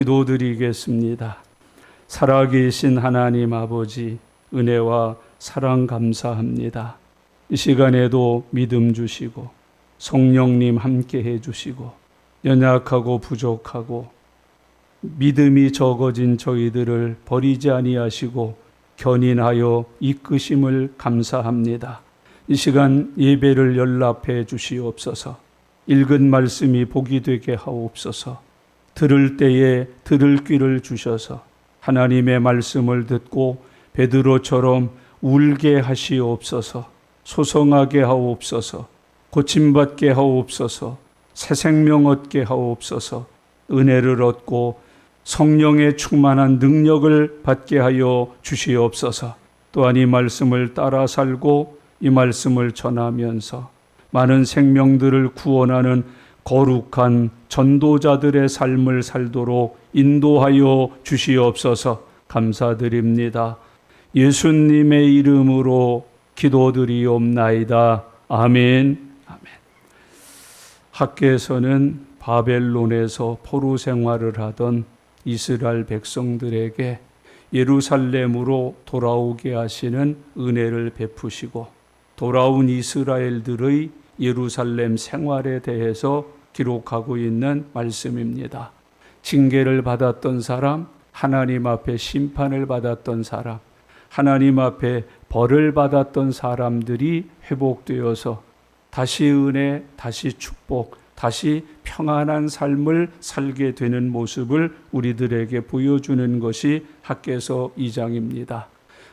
기도드리겠습니다. 살아계신 하나님 아버지, 은혜와 사랑 감사합니다. 이 시간에도 믿음 주시고 성령님 함께 해주시고 연약하고 부족하고 믿음이 적어진 저희들을 버리지 아니하시고 견인하여 이끄심을 감사합니다. 이 시간 예배를 연락해 주시옵소서. 읽은 말씀이 복이 되게 하옵소서. 들을 때에 들을 귀를 주셔서 하나님의 말씀을 듣고 베드로처럼 울게 하시옵소서. 소성하게 하옵소서. 고침받게 하옵소서. 새 생명 얻게 하옵소서. 은혜를 얻고 성령의 충만한 능력을 받게 하여 주시옵소서. 또한 이 말씀을 따라 살고 이 말씀을 전하면서 많은 생명들을 구원하는 거룩한 전도자들의 삶을 살도록 인도하여 주시옵소서. 감사드립니다. 예수님의 이름으로 기도드리옵나이다. 아멘. 아멘. 학개에서는 바벨론에서 포로 생활을 하던 이스라엘 백성들에게 예루살렘으로 돌아오게 하시는 은혜를 베푸시고 돌아온 이스라엘들의 예루살렘 생활에 대해서 기록하고 있는 말씀입니다. 징계를 받았던 사람, 하나님 앞에 심판을 받았던 사람, 하나님 앞에 벌을 받았던 사람들이 회복되어서 다시 은혜, 다시 축복, 다시 평안한 삶을 살게 되는 모습을 우리들에게 보여주는 것이 학개서 2장입니다.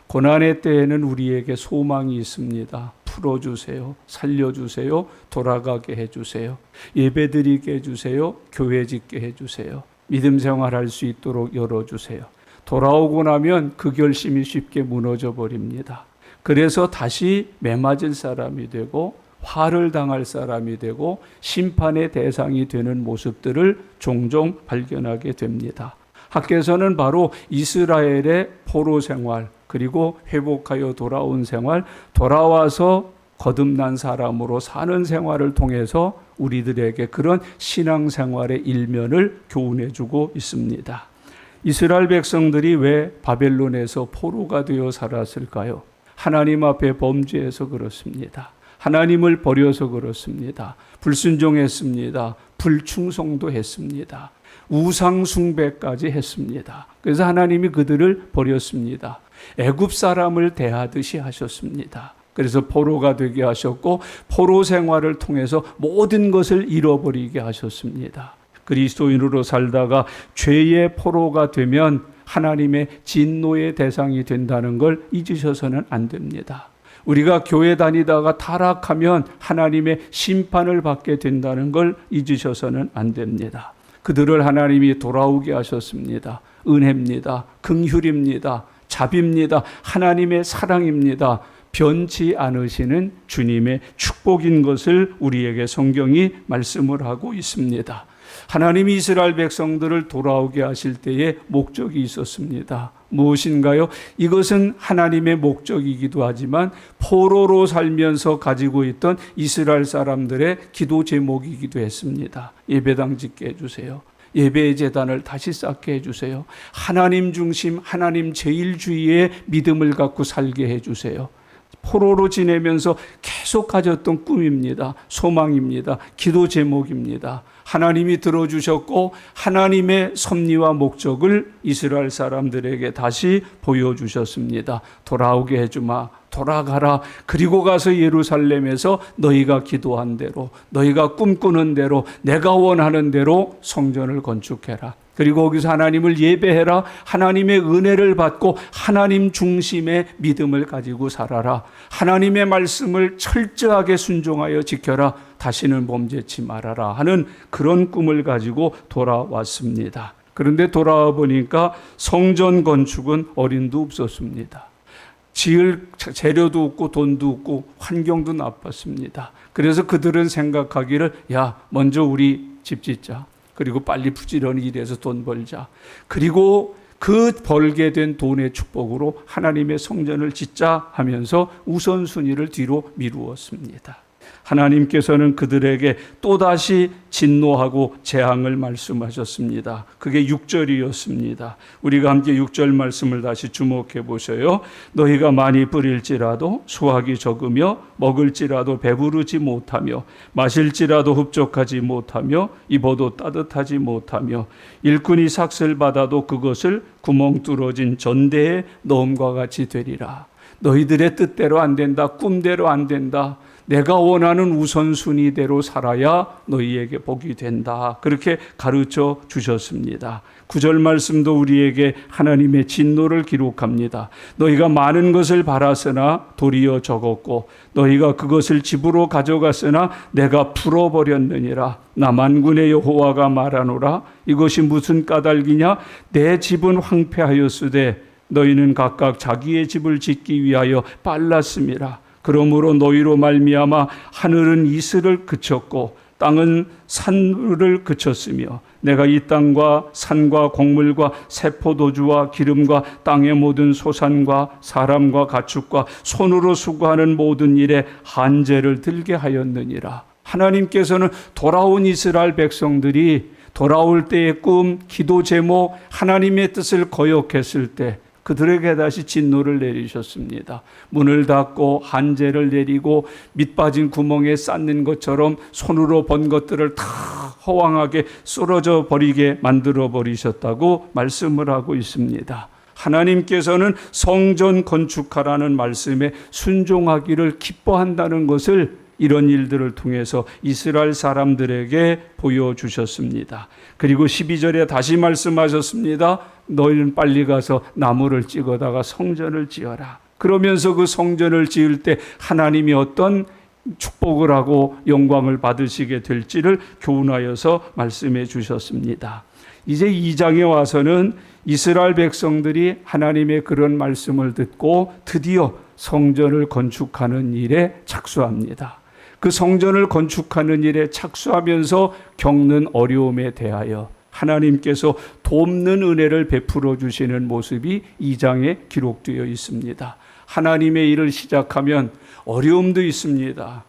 고난의 때에는 우리에게 소망이 있습니다. 풀어주세요. 살려주세요. 돌아가게 해주세요. 예배드리게 해주세요. 교회 짓게 해주세요. 믿음 생활할 수 있도록 열어주세요. 돌아오고 나면 그 결심이 쉽게 무너져 버립니다. 그래서 다시 매맞을 사람이 되고 화를 당할 사람이 되고 심판의 대상이 되는 모습들을 종종 발견하게 됩니다. 학개서는 바로 이스라엘의 포로 생활, 그리고 회복하여 돌아온 생활, 돌아와서 거듭난 사람으로 사는 생활을 통해서 우리들에게 그런 신앙생활의 일면을 교훈해주고 있습니다. 이스라엘 백성들이 왜 바벨론에서 포로가 되어 살았을까요? 하나님 앞에 범죄해서 그렇습니다. 하나님을 버려서 그렇습니다. 불순종했습니다. 불충성도 했습니다. 우상 숭배까지 했습니다. 그래서 하나님이 그들을 버렸습니다. 애굽 사람을 대하듯이 하셨습니다. 그래서 포로가 되게 하셨고 포로 생활을 통해서 모든 것을 잃어버리게 하셨습니다. 그리스도인으로 살다가 죄의 포로가 되면 하나님의 진노의 대상이 된다는 걸 잊으셔서는 안 됩니다. 우리가 교회 다니다가 타락하면 하나님의 심판을 받게 된다는 걸 잊으셔서는 안 됩니다. 그들을 하나님이 돌아오게 하셨습니다. 은혜입니다. 긍휼입니다. 자비입니다. 하나님의 사랑입니다. 변치 않으시는 주님의 축복인 것을 우리에게 성경이 말씀을 하고 있습니다. 하나님이 이스라엘 백성들을 돌아오게 하실 때에 목적이 있었습니다. 무엇인가요? 이것은 하나님의 목적이기도 하지만 포로로 살면서 가지고 있던 이스라엘 사람들의 기도 제목이기도 했습니다. 예배당 짓게 해주세요. 예배의 제단을 다시 쌓게 해주세요. 하나님 중심, 하나님 제일주의의 믿음을 갖고 살게 해주세요. 포로로 지내면서 계속 가졌던 꿈입니다. 소망입니다. 기도 제목입니다. 하나님이 들어주셨고 하나님의 섭리와 목적을 이스라엘 사람들에게 다시 보여주셨습니다. 돌아오게 해주마. 돌아가라. 그리고 가서 예루살렘에서 너희가 기도한 대로, 너희가 꿈꾸는 대로, 내가 원하는 대로 성전을 건축해라. 그리고 거기서 하나님을 예배해라. 하나님의 은혜를 받고 하나님 중심의 믿음을 가지고 살아라. 하나님의 말씀을 철저하게 순종하여 지켜라. 다시는 범죄치 말아라 하는 그런 꿈을 가지고 돌아왔습니다. 그런데 돌아와 보니까 성전 건축은 어린도 없었습니다. 지을 재료도 없고 돈도 없고 환경도 나빴습니다. 그래서 그들은 생각하기를 먼저 우리 집 짓자. 그리고 빨리 부지런히 일해서 돈 벌자. 그리고 그 벌게 된 돈의 축복으로 하나님의 성전을 짓자 하면서 우선순위를 뒤로 미루었습니다. 하나님께서는 그들에게 또다시 진노하고 재앙을 말씀하셨습니다. 그게 6절이었습니다. 우리가 함께 6절 말씀을 다시 주목해 보셔요. 너희가 많이 뿌릴지라도 수확이 적으며 먹을지라도 배부르지 못하며 마실지라도 흡족하지 못하며 입어도 따뜻하지 못하며 일꾼이 삭슬 받아도 그것을 구멍 뚫어진 전대에 넣음과 같이 되리라. 너희들의 뜻대로 안 된다. 꿈대로 안 된다. 내가 원하는 우선순위대로 살아야 너희에게 복이 된다. 그렇게 가르쳐 주셨습니다. 9절 말씀도 우리에게 하나님의 진노를 기록합니다. 너희가 많은 것을 바랐으나 도리어 적었고 너희가 그것을 집으로 가져갔으나 내가 풀어버렸느니라. 나 만군의 여호와가 말하노라. 이것이 무슨 까닭이냐? 내 집은 황폐하였으되 너희는 각각 자기의 집을 짓기 위하여 빨랐음이라. 그러므로 너희로 말미암아 하늘은 이슬을 그쳤고 땅은 산을 그쳤으며 내가 이 땅과 산과 곡물과 세포도주와 기름과 땅의 모든 소산과 사람과 가축과 손으로 수고하는 모든 일에 한제를 들게 하였느니라. 하나님께서는 돌아온 이스라엘 백성들이 돌아올 때의 꿈, 기도 제목, 하나님의 뜻을 거역했을 때 그들에게 다시 진노를 내리셨습니다. 문을 닫고 한제를 내리고 밑 빠진 구멍에 쌓는 것처럼 손으로 번 것들을 다 허황하게 쓰러져 버리게 만들어 버리셨다고 말씀을 하고 있습니다. 하나님께서는 성전 건축하라는 말씀에 순종하기를 기뻐한다는 것을 이런 일들을 통해서 이스라엘 사람들에게 보여주셨습니다. 그리고 12절에 다시 말씀하셨습니다. 너희는 빨리 가서 나무를 찍어다가 성전을 지어라. 그러면서 그 성전을 지을 때 하나님이 어떤 축복을 하고 영광을 받으시게 될지를 교훈하여서 말씀해 주셨습니다. 이제 2장에 와서는 이스라엘 백성들이 하나님의 그런 말씀을 듣고 드디어 성전을 건축하는 일에 착수합니다. 그 성전을 건축하는 일에 착수하면서 겪는 어려움에 대하여 하나님께서 돕는 은혜를 베풀어 주시는 모습이 2장에 기록되어 있습니다. 하나님의 일을 시작하면 어려움도 있습니다.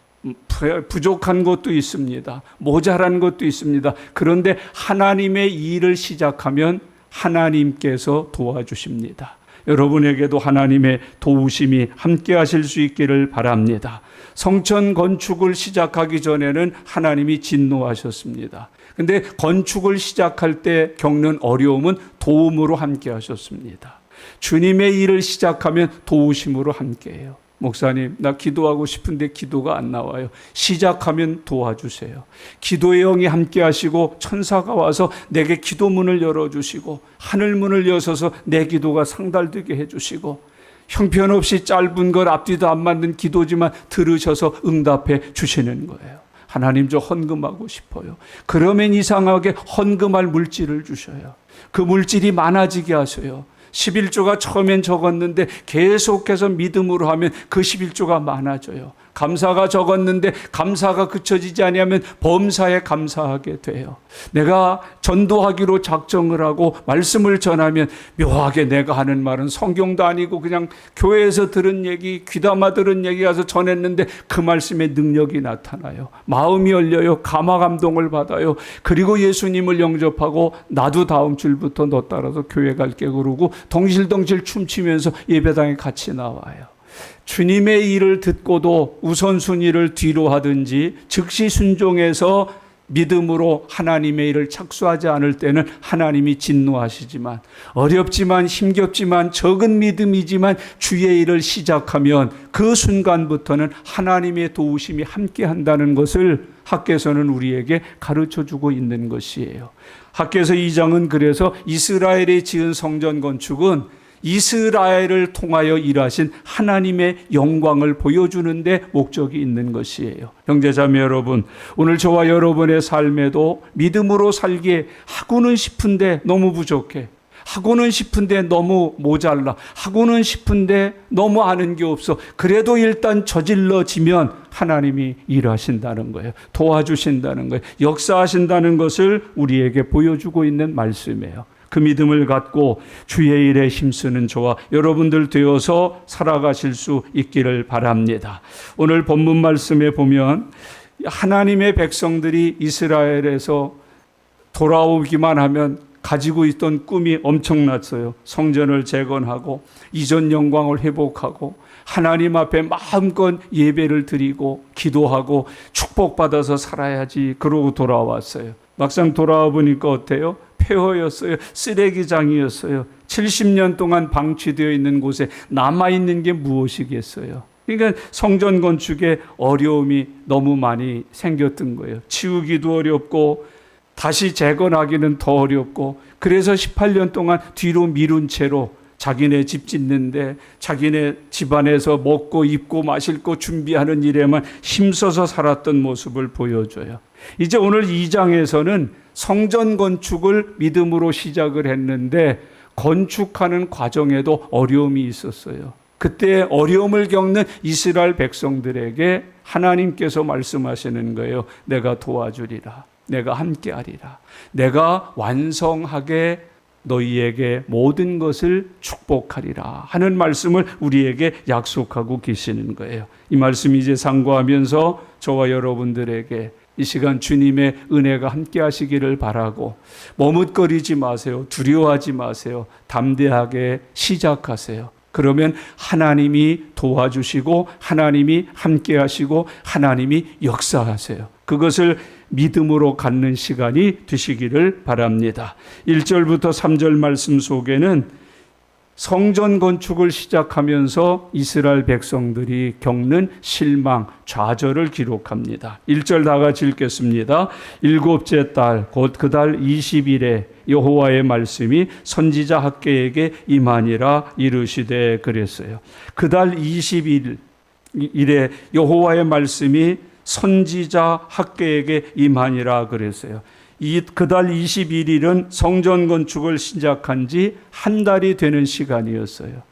부족한 것도 있습니다. 모자란 것도 있습니다. 그런데 하나님의 일을 시작하면 하나님께서 도와주십니다. 여러분에게도 하나님의 도우심이 함께 하실 수 있기를 바랍니다. 성전 건축을 시작하기 전에는 하나님이 진노하셨습니다. 근데 건축을 시작할 때 겪는 어려움은 도움으로 함께 하셨습니다. 주님의 일을 시작하면 도우심으로 함께 해요. 목사님, 나 기도하고 싶은데 기도가 안 나와요. 시작하면 도와주세요. 기도의 영이 함께 하시고 천사가 와서 내게 기도문을 열어주시고 하늘문을 여셔서 내 기도가 상달되게 해주시고 형편없이 짧은 것 앞뒤도 안 맞는 기도지만 들으셔서 응답해 주시는 거예요. 하나님, 저 헌금하고 싶어요. 그러면 이상하게 헌금할 물질을 주셔요. 그 물질이 많아지게 하셔요. 11조가 처음엔 적었는데 계속해서 믿음으로 하면 그 11조가 많아져요. 감사가 적었는데 감사가 그쳐지지 아니하면 범사에 감사하게 돼요. 내가 전도하기로 작정을 하고 말씀을 전하면 묘하게 내가 하는 말은 성경도 아니고 그냥 교회에서 들은 얘기, 귀담아 들은 얘기 가서 전했는데 그 말씀에 능력이 나타나요. 마음이 열려요. 감화 감동을 받아요. 그리고 예수님을 영접하고 나도 다음 주부터 너 따라서 교회 갈게 그러고 덩실덩실 춤추면서 예배당에 같이 나와요. 주님의 일을 듣고도 우선순위를 뒤로 하든지 즉시 순종해서 믿음으로 하나님의 일을 착수하지 않을 때는 하나님이 진노하시지만, 어렵지만 힘겹지만 적은 믿음이지만 주의 일을 시작하면 그 순간부터는 하나님의 도우심이 함께 한다는 것을 학개서는 우리에게 가르쳐주고 있는 것이에요. 학개서 2장은 그래서 이스라엘이 지은 성전 건축은 이스라엘을 통하여 일하신 하나님의 영광을 보여주는 데 목적이 있는 것이에요. 형제자매 여러분, 오늘 저와 여러분의 삶에도 믿음으로 살기에 하고는 싶은데 너무 부족해. 하고는 싶은데 너무 모자라. 하고는 싶은데 너무 아는 게 없어. 그래도 일단 저질러지면 하나님이 일하신다는 거예요. 도와주신다는 거예요. 역사하신다는 것을 우리에게 보여주고 있는 말씀이에요. 그 믿음을 갖고 주의 일에 힘쓰는 저와 여러분들 되어서 살아가실 수 있기를 바랍니다. 오늘 본문 말씀에 보면 하나님의 백성들이 이스라엘에서 돌아오기만 하면 가지고 있던 꿈이 엄청났어요. 성전을 재건하고 이전 영광을 회복하고 하나님 앞에 마음껏 예배를 드리고 기도하고 축복받아서 살아야지. 그러고 돌아왔어요. 막상 돌아와 보니까 어때요? 폐허였어요. 쓰레기장이었어요. 70년 동안 방치되어 있는 곳에 남아있는 게 무엇이겠어요? 그러니까 성전 건축에 어려움이 너무 많이 생겼던 거예요. 치우기도 어렵고 다시 재건하기는 더 어렵고, 그래서 18년 동안 뒤로 미룬 채로 자기네 집 짓는데 자기네 집안에서 먹고 입고 마실 거 준비하는 일에만 힘써서 살았던 모습을 보여줘요. 이제 오늘 2장에서는 성전 건축을 믿음으로 시작을 했는데 건축하는 과정에도 어려움이 있었어요. 그때 어려움을 겪는 이스라엘 백성들에게 하나님께서 말씀하시는 거예요. 내가 도와주리라. 내가 함께하리라. 내가 완성하게 너희에게 모든 것을 축복하리라 하는 말씀을 우리에게 약속하고 계시는 거예요. 이 말씀이 이제 상고하면서 저와 여러분들에게 이 시간 주님의 은혜가 함께 하시기를 바라고, 머뭇거리지 마세요. 두려워하지 마세요. 담대하게 시작하세요. 그러면 하나님이 도와주시고 하나님이 함께 하시고 하나님이 역사하세요. 그것을 믿음으로 갖는 시간이 되시기를 바랍니다. 1절부터 3절 말씀 속에는 성전 건축을 시작하면서 이스라엘 백성들이 겪는 실망, 좌절을 기록합니다. 1절 다 같이 읽겠습니다. 일곱째 달 곧 그 달 20일에 여호와의 말씀이 선지자 학개에게 임하니라 이르시되 그랬어요. 그 달 20일에 여호와의 말씀이 선지자 학개에게 임하니라 그랬어요. 그달 21일은 성전 건축을 시작한 지 한 달이 되는 시간이었어요.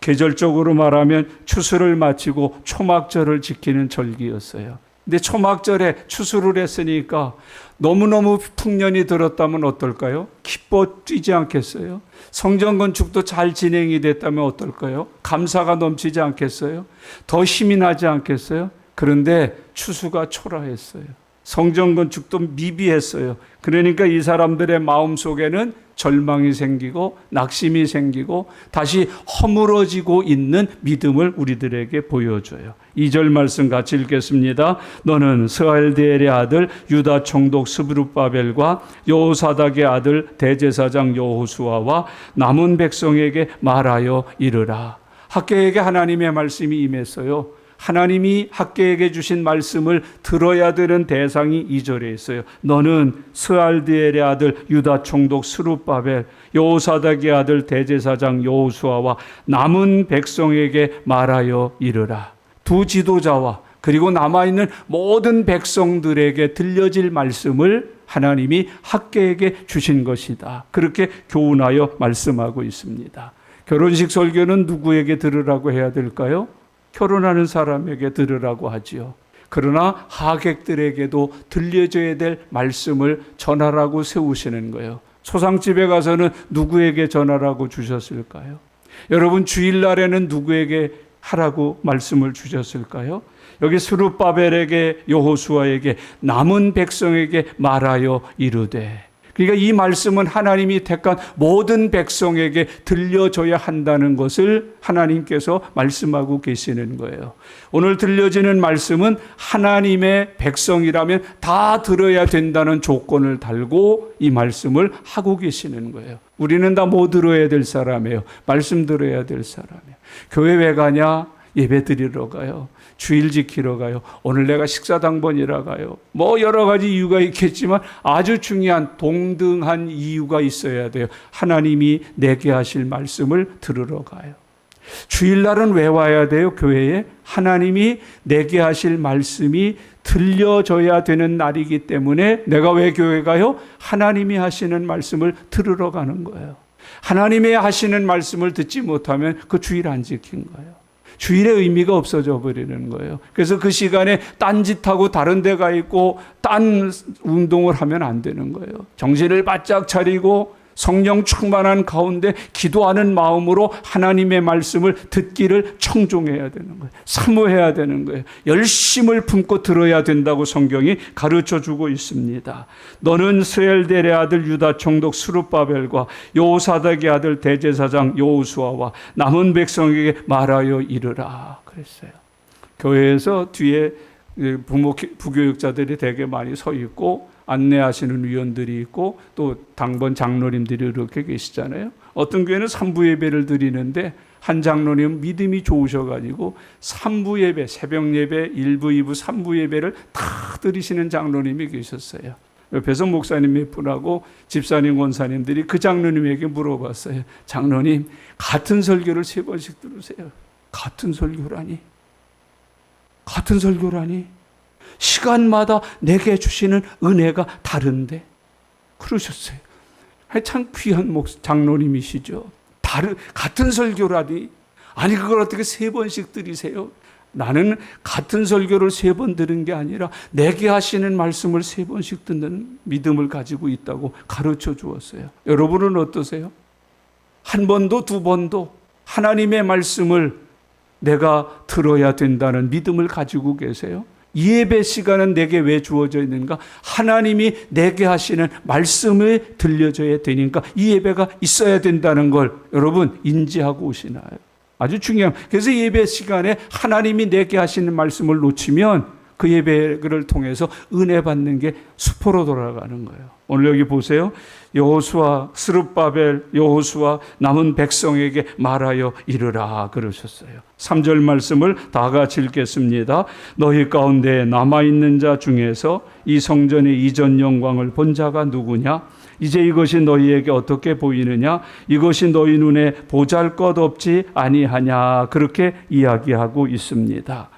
계절적으로 말하면 추수를 마치고 초막절을 지키는 절기였어요. 근데 초막절에 추수를 했으니까 너무너무 풍년이 들었다면 어떨까요? 기뻐 뛰지 않겠어요? 성전 건축도 잘 진행이 됐다면 어떨까요? 감사가 넘치지 않겠어요? 더 힘이 나지 않겠어요? 그런데 추수가 초라했어요. 성전 건축도 미비했어요. 그러니까 이 사람들의 마음속에는 절망이 생기고 낙심이 생기고 다시 허물어지고 있는 믿음을 우리들에게 보여줘요. 2절 말씀 같이 읽겠습니다. 너는 스알디엘의 아들 유다 총독 스부르바벨과 여호사닥의 아들 대제사장 여호수아와 남은 백성에게 말하여 이르라. 학개에게 하나님의 말씀이 임했어요. 하나님이 학개에게 주신 말씀을 들어야 되는 대상이 2절에 있어요. 너는 스알디엘의 아들 유다 총독 스룹바벨, 여호사닥의 아들 대제사장 여호수아와 남은 백성에게 말하여 이르라. 두 지도자와 그리고 남아있는 모든 백성들에게 들려질 말씀을 하나님이 학개에게 주신 것이다. 그렇게 교훈하여 말씀하고 있습니다. 결혼식 설교는 누구에게 들으라고 해야 될까요? 결혼하는 사람에게 들으라고 하지요. 그러나 하객들에게도 들려줘야 될 말씀을 전하라고 세우시는 거예요. 초상집에 가서는 누구에게 전하라고 주셨을까요? 여러분 주일날에는 누구에게 하라고 말씀을 주셨을까요? 여기 스룹바벨에게 여호수아에게 남은 백성에게 말하여 이르되, 그러니까 이 말씀은 하나님이 택한 모든 백성에게 들려줘야 한다는 것을 하나님께서 말씀하고 계시는 거예요. 오늘 들려지는 말씀은 하나님의 백성이라면 다 들어야 된다는 조건을 달고 이 말씀을 하고 계시는 거예요. 우리는 다 뭐 들어야 될 사람이에요? 말씀 들어야 될 사람이에요. 교회 왜 가냐? 예배 드리러 가요. 주일 지키러 가요. 오늘 내가 식사당번이라 가요. 뭐 여러 가지 이유가 있겠지만 아주 중요한 동등한 이유가 있어야 돼요. 하나님이 내게 하실 말씀을 들으러 가요. 주일날은 왜 와야 돼요? 교회에 하나님이 내게 하실 말씀이 들려줘야 되는 날이기 때문에 내가 왜 교회 가요? 하나님이 하시는 말씀을 들으러 가는 거예요. 하나님이 하시는 말씀을 듣지 못하면 그 주일 안 지킨 거예요. 주일의 의미가 없어져 버리는 거예요. 그래서 그 시간에 딴짓하고 다른 데 가 있고 딴 운동을 하면 안 되는 거예요. 정신을 바짝 차리고 성령 충만한 가운데 기도하는 마음으로 하나님의 말씀을 듣기를 청종해야 되는 거예요. 사모해야 되는 거예요. 열심을 품고 들어야 된다고 성경이 가르쳐주고 있습니다. 너는 스엘델의 아들 유다 총독 스룹바벨과 여호사닥의 아들 대제사장 여호수아와 남은 백성에게 말하여 이르라 그랬어요. 교회에서 뒤에 부교육자들이 되게 많이 서 있고 안내하시는 위원들이 있고 또 당번 장로님들이 이렇게 계시잖아요. 어떤 교회는 3부 예배를 드리는데 한 장로님 믿음이 좋으셔가지고 3부 예배, 새벽 예배, 1부, 2부, 3부 예배를 다 드리시는 장로님이 계셨어요. 옆에서 목사님 몇 분하고 집사님, 원사님들이 그 장로님에게 물어봤어요. 장로님, 같은 설교를 3번씩 들으세요. 같은 설교라니? 같은 설교라니? 시간마다 내게 주시는 은혜가 다른데 그러셨어요. 참 귀한 장로님이시죠. 같은 설교라니? 아니 그걸 어떻게 3번씩 들으세요? 나는 같은 설교를 3번 들은 게 아니라 내게 하시는 말씀을 3번씩 듣는 믿음을 가지고 있다고 가르쳐 주었어요. 여러분은 어떠세요? 한 번도 2번도 하나님의 말씀을 내가 들어야 된다는 믿음을 가지고 계세요? 이 예배 시간은 내게 왜 주어져 있는가? 하나님이 내게 하시는 말씀을 들려줘야 되니까 이 예배가 있어야 된다는 걸 여러분 인지하고 오시나요? 아주 중요한. 그래서 예배 시간에 하나님이 내게 하시는 말씀을 놓치면 그 예배를 통해서 은혜 받는 게 수포로 돌아가는 거예요. 오늘 여기 보세요. 여호수아, 스룹바벨, 여호수아 남은 백성에게 말하여 이르라 그러셨어요. 3절 말씀을 다 같이 읽겠습니다. 너희 가운데 남아있는 자 중에서 이 성전의 이전 영광을 본 자가 누구냐? 이제 이것이 너희에게 어떻게 보이느냐? 이것이 너희 눈에 보잘것없지 아니하냐? 그렇게 이야기하고 있습니다.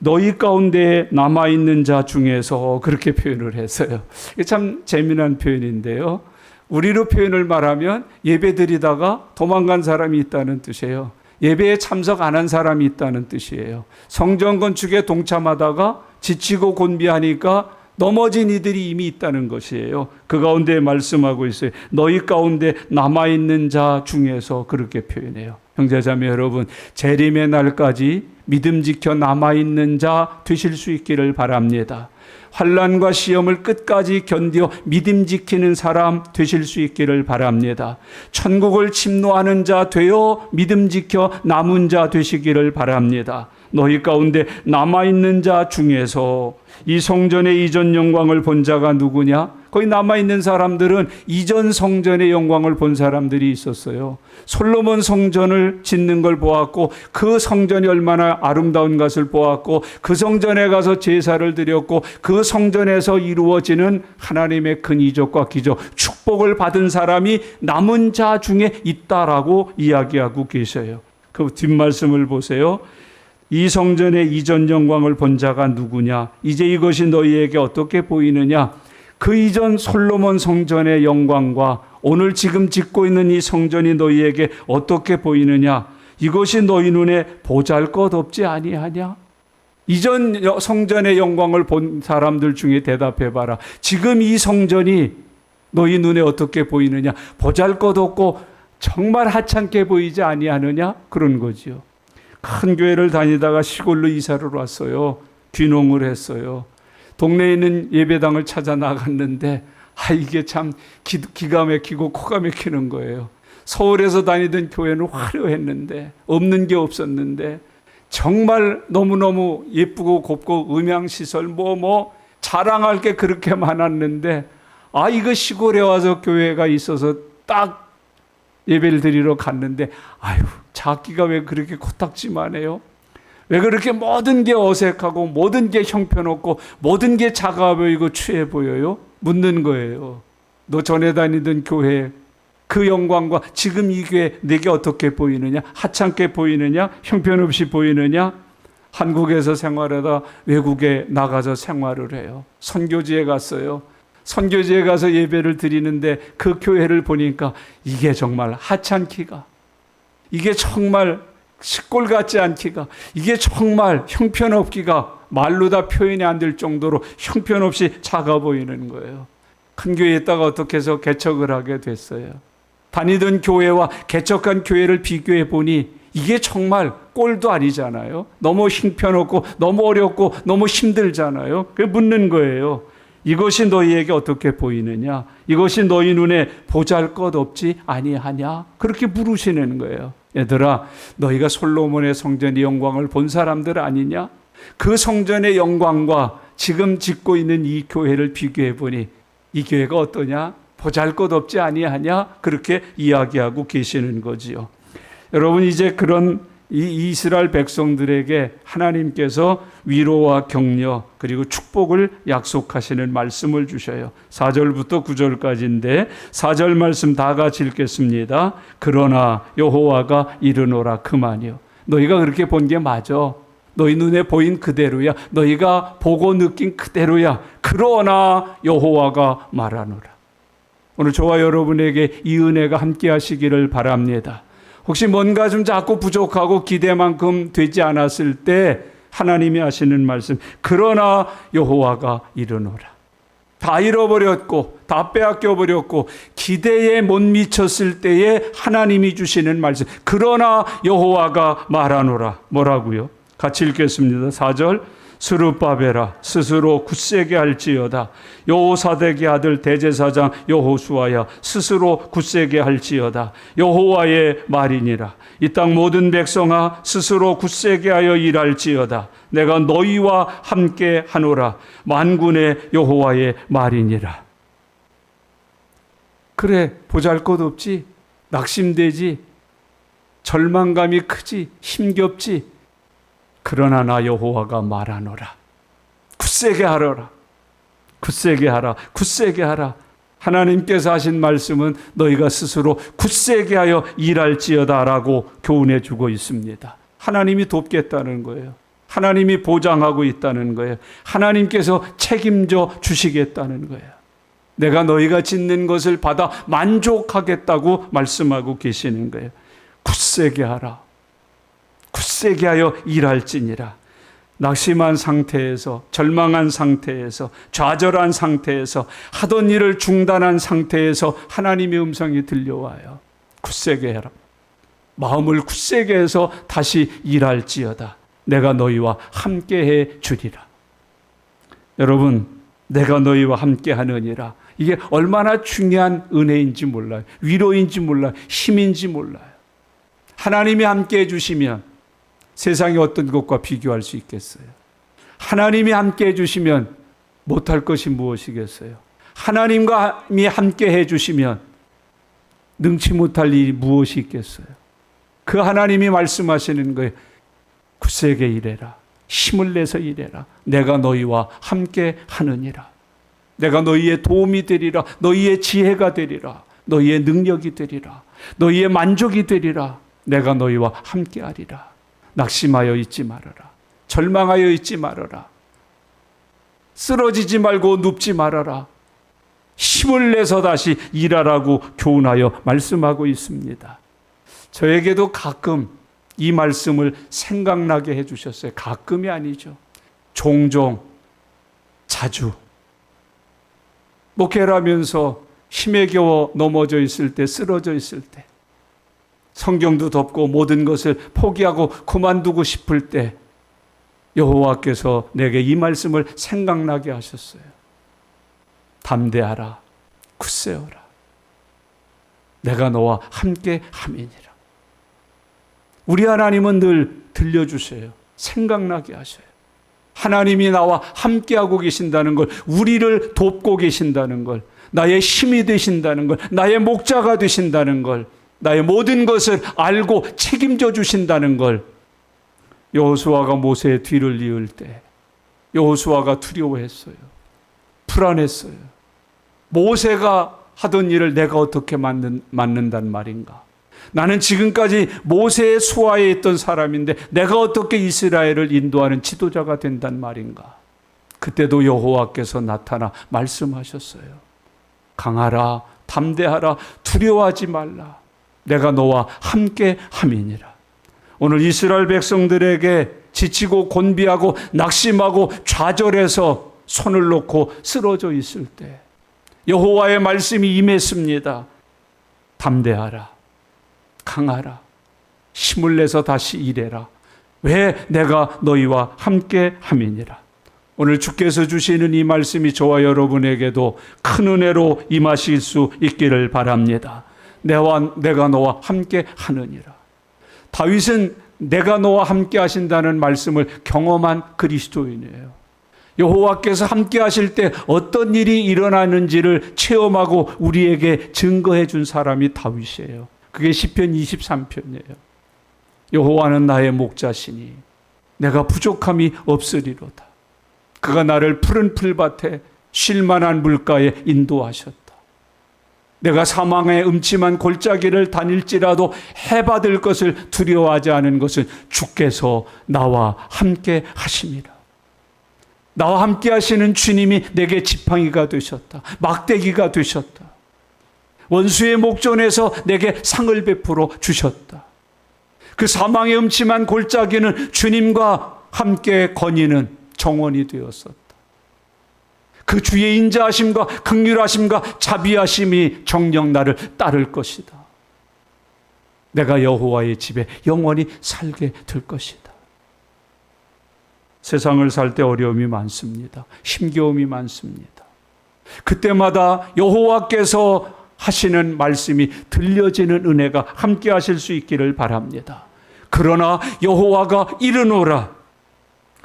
너희 가운데 남아있는 자 중에서 그렇게 표현을 했어요. 이게 참 재미난 표현인데요. 우리로 표현을 말하면 예배 드리다가 도망간 사람이 있다는 뜻이에요. 예배에 참석 안 한 사람이 있다는 뜻이에요. 성전 건축에 동참하다가 지치고 곤비하니까 넘어진 이들이 이미 있다는 것이에요. 그 가운데 말씀하고 있어요. 너희 가운데 남아있는 자 중에서 그렇게 표현해요. 형제자매 여러분, 재림의 날까지 믿음 지켜 남아있는 자 되실 수 있기를 바랍니다. 환난과 시험을 끝까지 견뎌 믿음 지키는 사람 되실 수 있기를 바랍니다. 천국을 침노하는 자 되어 믿음 지켜 남은 자 되시기를 바랍니다. 너희 가운데 남아있는 자 중에서 이 성전의 이전 영광을 본 자가 누구냐? 거기 남아있는 사람들은 이전 성전의 영광을 본 사람들이 있었어요. 솔로몬 성전을 짓는 걸 보았고 그 성전이 얼마나 아름다운 것을 보았고 그 성전에 가서 제사를 드렸고 그 성전에서 이루어지는 하나님의 큰 이적과 기적, 축복을 받은 사람이 남은 자 중에 있다라고 이야기하고 계셔요. 그 뒷말씀을 보세요. 이 성전의 이전 영광을 본 자가 누구냐? 이제 이것이 너희에게 어떻게 보이느냐? 그 이전 솔로몬 성전의 영광과 오늘 지금 짓고 있는 이 성전이 너희에게 어떻게 보이느냐? 이것이 너희 눈에 보잘것없지 아니하냐? 이전 성전의 영광을 본 사람들 중에 대답해봐라. 지금 이 성전이 너희 눈에 어떻게 보이느냐? 보잘것없고 정말 하찮게 보이지 아니하느냐? 그런 거지요. 큰 교회를 다니다가 시골로 이사를 왔어요. 귀농을 했어요. 동네에 있는 예배당을 찾아 나갔는데 이게 참 기가 막히고 코가 막히는 거예요. 서울에서 다니던 교회는 화려했는데 없는 게 없었는데 정말 너무너무 예쁘고 곱고 음향시설 자랑할 게 그렇게 많았는데 이거 시골에 와서 교회가 있어서 딱 예배를 드리러 갔는데 작기가 왜 그렇게 코딱지만해요? 왜 그렇게 모든 게 어색하고 모든 게 형편없고 모든 게 작아 보이고 추해 보여요? 묻는 거예요. 너 전에 다니던 교회 그 영광과 지금 이 교회 내게 어떻게 보이느냐? 하찮게 보이느냐? 형편없이 보이느냐? 한국에서 생활하다 외국에 나가서 생활을 해요. 선교지에 갔어요. 선교지에 가서 예배를 드리는데 그 교회를 보니까 이게 정말 하찮기가, 이게 정말 시골 같지 않기가, 이게 정말 형편없기가 말로 다 표현이 안 될 정도로 형편없이 작아 보이는 거예요. 큰 교회에 있다가 어떻게 해서 개척을 하게 됐어요. 다니던 교회와 개척한 교회를 비교해 보니 이게 정말 꼴도 아니잖아요. 너무 형편없고 너무 어렵고 너무 힘들잖아요. 그래서 묻는 거예요. 이것이 너희에게 어떻게 보이느냐? 이것이 너희 눈에 보잘것없지 아니하냐? 그렇게 물으시는 거예요. 얘들아, 너희가 솔로몬의 성전의 영광을 본 사람들 아니냐? 그 성전의 영광과 지금 짓고 있는 이 교회를 비교해 보니 이 교회가 어떠냐? 보잘것없지 아니하냐? 그렇게 이야기하고 계시는 거지요. 여러분, 이제 그런 이 이스라엘 백성들에게 하나님께서 위로와 격려 그리고 축복을 약속하시는 말씀을 주셔요. 4절부터 9절까지인데 4절 말씀 다 같이 읽겠습니다. 그러나 여호와가 이르노라 그만이요. 너희가 그렇게 본 게 맞아. 너희 눈에 보인 그대로야. 너희가 보고 느낀 그대로야. 그러나 여호와가 말하노라. 오늘 저와 여러분에게 이 은혜가 함께 하시기를 바랍니다. 혹시 뭔가 좀 자꾸 부족하고 기대만큼 되지 않았을 때 하나님이 하시는 말씀, 그러나 여호와가 이르노라. 다 잃어버렸고 다 빼앗겨버렸고 기대에 못 미쳤을 때에 하나님이 주시는 말씀, 그러나 여호와가 말하노라. 뭐라고요? 같이 읽겠습니다. 4절. 스룹바벨아 스스로 굳세게 할지어다. 여호사덱의 아들 대제사장 여호수아야 스스로 굳세게 할지어다. 여호와의 말이니라. 이 땅 모든 백성아 스스로 굳세게 하여 일할지어다. 내가 너희와 함께 하노라. 만군의 여호와의 말이니라. 그래, 보잘것없지, 낙심되지, 절망감이 크지, 힘겹지. 그러나 나 여호와가 말하노라. 굳세게 하라. 굳세게 하라. 굳세게 하라. 하나님께서 하신 말씀은 너희가 스스로 굳세게 하여 일할지어다라고 교훈해 주고 있습니다. 하나님이 돕겠다는 거예요. 하나님이 보장하고 있다는 거예요. 하나님께서 책임져 주시겠다는 거예요. 내가 너희가 짓는 것을 받아 만족하겠다고 말씀하고 계시는 거예요. 굳세게 하라. 굳세게 하여 일할지니라. 낙심한 상태에서, 절망한 상태에서, 좌절한 상태에서, 하던 일을 중단한 상태에서 하나님의 음성이 들려와요. 굳세게 해라. 마음을 굳세게 해서 다시 일할지어다. 내가 너희와 함께해 주리라. 여러분, 내가 너희와 함께 하느니라. 이게 얼마나 중요한 은혜인지 몰라요. 위로인지 몰라요. 힘인지 몰라요. 하나님이 함께해 주시면 세상의 어떤 것과 비교할 수 있겠어요? 하나님이 함께해 주시면 못할 것이 무엇이겠어요? 하나님과 함께해 주시면 능치 못할 일이 무엇이 있겠어요? 그 하나님이 말씀하시는 거예요. 굳세게 일해라. 힘을 내서 일해라. 내가 너희와 함께 하느니라. 내가 너희의 도움이 되리라. 너희의 지혜가 되리라. 너희의 능력이 되리라. 너희의 만족이 되리라. 내가 너희와 함께 하리라. 낙심하여 있지 말아라. 절망하여 있지 말아라. 쓰러지지 말고 눕지 말아라. 힘을 내서 다시 일하라고 교훈하여 말씀하고 있습니다. 저에게도 가끔 이 말씀을 생각나게 해주셨어요. 가끔이 아니죠. 종종, 자주. 목회를 하면서 힘에 겨워 넘어져 있을 때, 쓰러져 있을 때, 성경도 덮고 모든 것을 포기하고 그만두고 싶을 때 여호와께서 내게 이 말씀을 생각나게 하셨어요. 담대하라. 굳세어라. 내가 너와 함께 함이니라. 우리 하나님은 늘 들려주세요. 생각나게 하셔요. 하나님이 나와 함께하고 계신다는 걸, 우리를 돕고 계신다는 걸, 나의 힘이 되신다는 걸, 나의 목자가 되신다는 걸, 나의 모든 것을 알고 책임져 주신다는 걸. 여호수아가 모세의 뒤를 이을 때 여호수아가 두려워했어요. 불안했어요. 모세가 하던 일을 내가 어떻게 맡는단 말인가? 나는 지금까지 모세의 수하에 있던 사람인데 내가 어떻게 이스라엘을 인도하는 지도자가 된단 말인가? 그때도 여호와께서 나타나 말씀하셨어요. 강하라, 담대하라, 두려워하지 말라. 내가 너와 함께 함이니라. 오늘 이스라엘 백성들에게 지치고 곤비하고 낙심하고 좌절해서 손을 놓고 쓰러져 있을 때 여호와의 말씀이 임했습니다. 담대하라, 강하라, 힘을 내서 다시 일해라. 왜? 내가 너희와 함께 함이니라. 오늘 주께서 주시는 이 말씀이 저와 여러분에게도 큰 은혜로 임하실 수 있기를 바랍니다. 내가 너와 함께 하느니라. 다윗은 내가 너와 함께 하신다는 말씀을 경험한 그리스도인이에요. 여호와께서 함께 하실 때 어떤 일이 일어나는지를 체험하고 우리에게 증거해 준 사람이 다윗이에요. 그게 시편 23편이에요. 여호와는 나의 목자시니 내가 부족함이 없으리로다. 그가 나를 푸른 풀밭에 쉴 만한 물가에 인도하셨다. 내가 사망의 음침한 골짜기를 다닐지라도 해받을 것을 두려워하지 않은 것은 주께서 나와 함께 하심이라. 나와 함께 하시는 주님이 내게 지팡이가 되셨다. 막대기가 되셨다. 원수의 목전에서 내게 상을 베풀어 주셨다. 그 사망의 음침한 골짜기는 주님과 함께 거니는 정원이 되었었다. 그 주의 인자하심과 긍휼하심과 자비하심이 정녕 나를 따를 것이다. 내가 여호와의 집에 영원히 살게 될 것이다. 세상을 살 때 어려움이 많습니다. 힘겨움이 많습니다. 그때마다 여호와께서 하시는 말씀이 들려지는 은혜가 함께 하실 수 있기를 바랍니다. 그러나 여호와가 이르노라,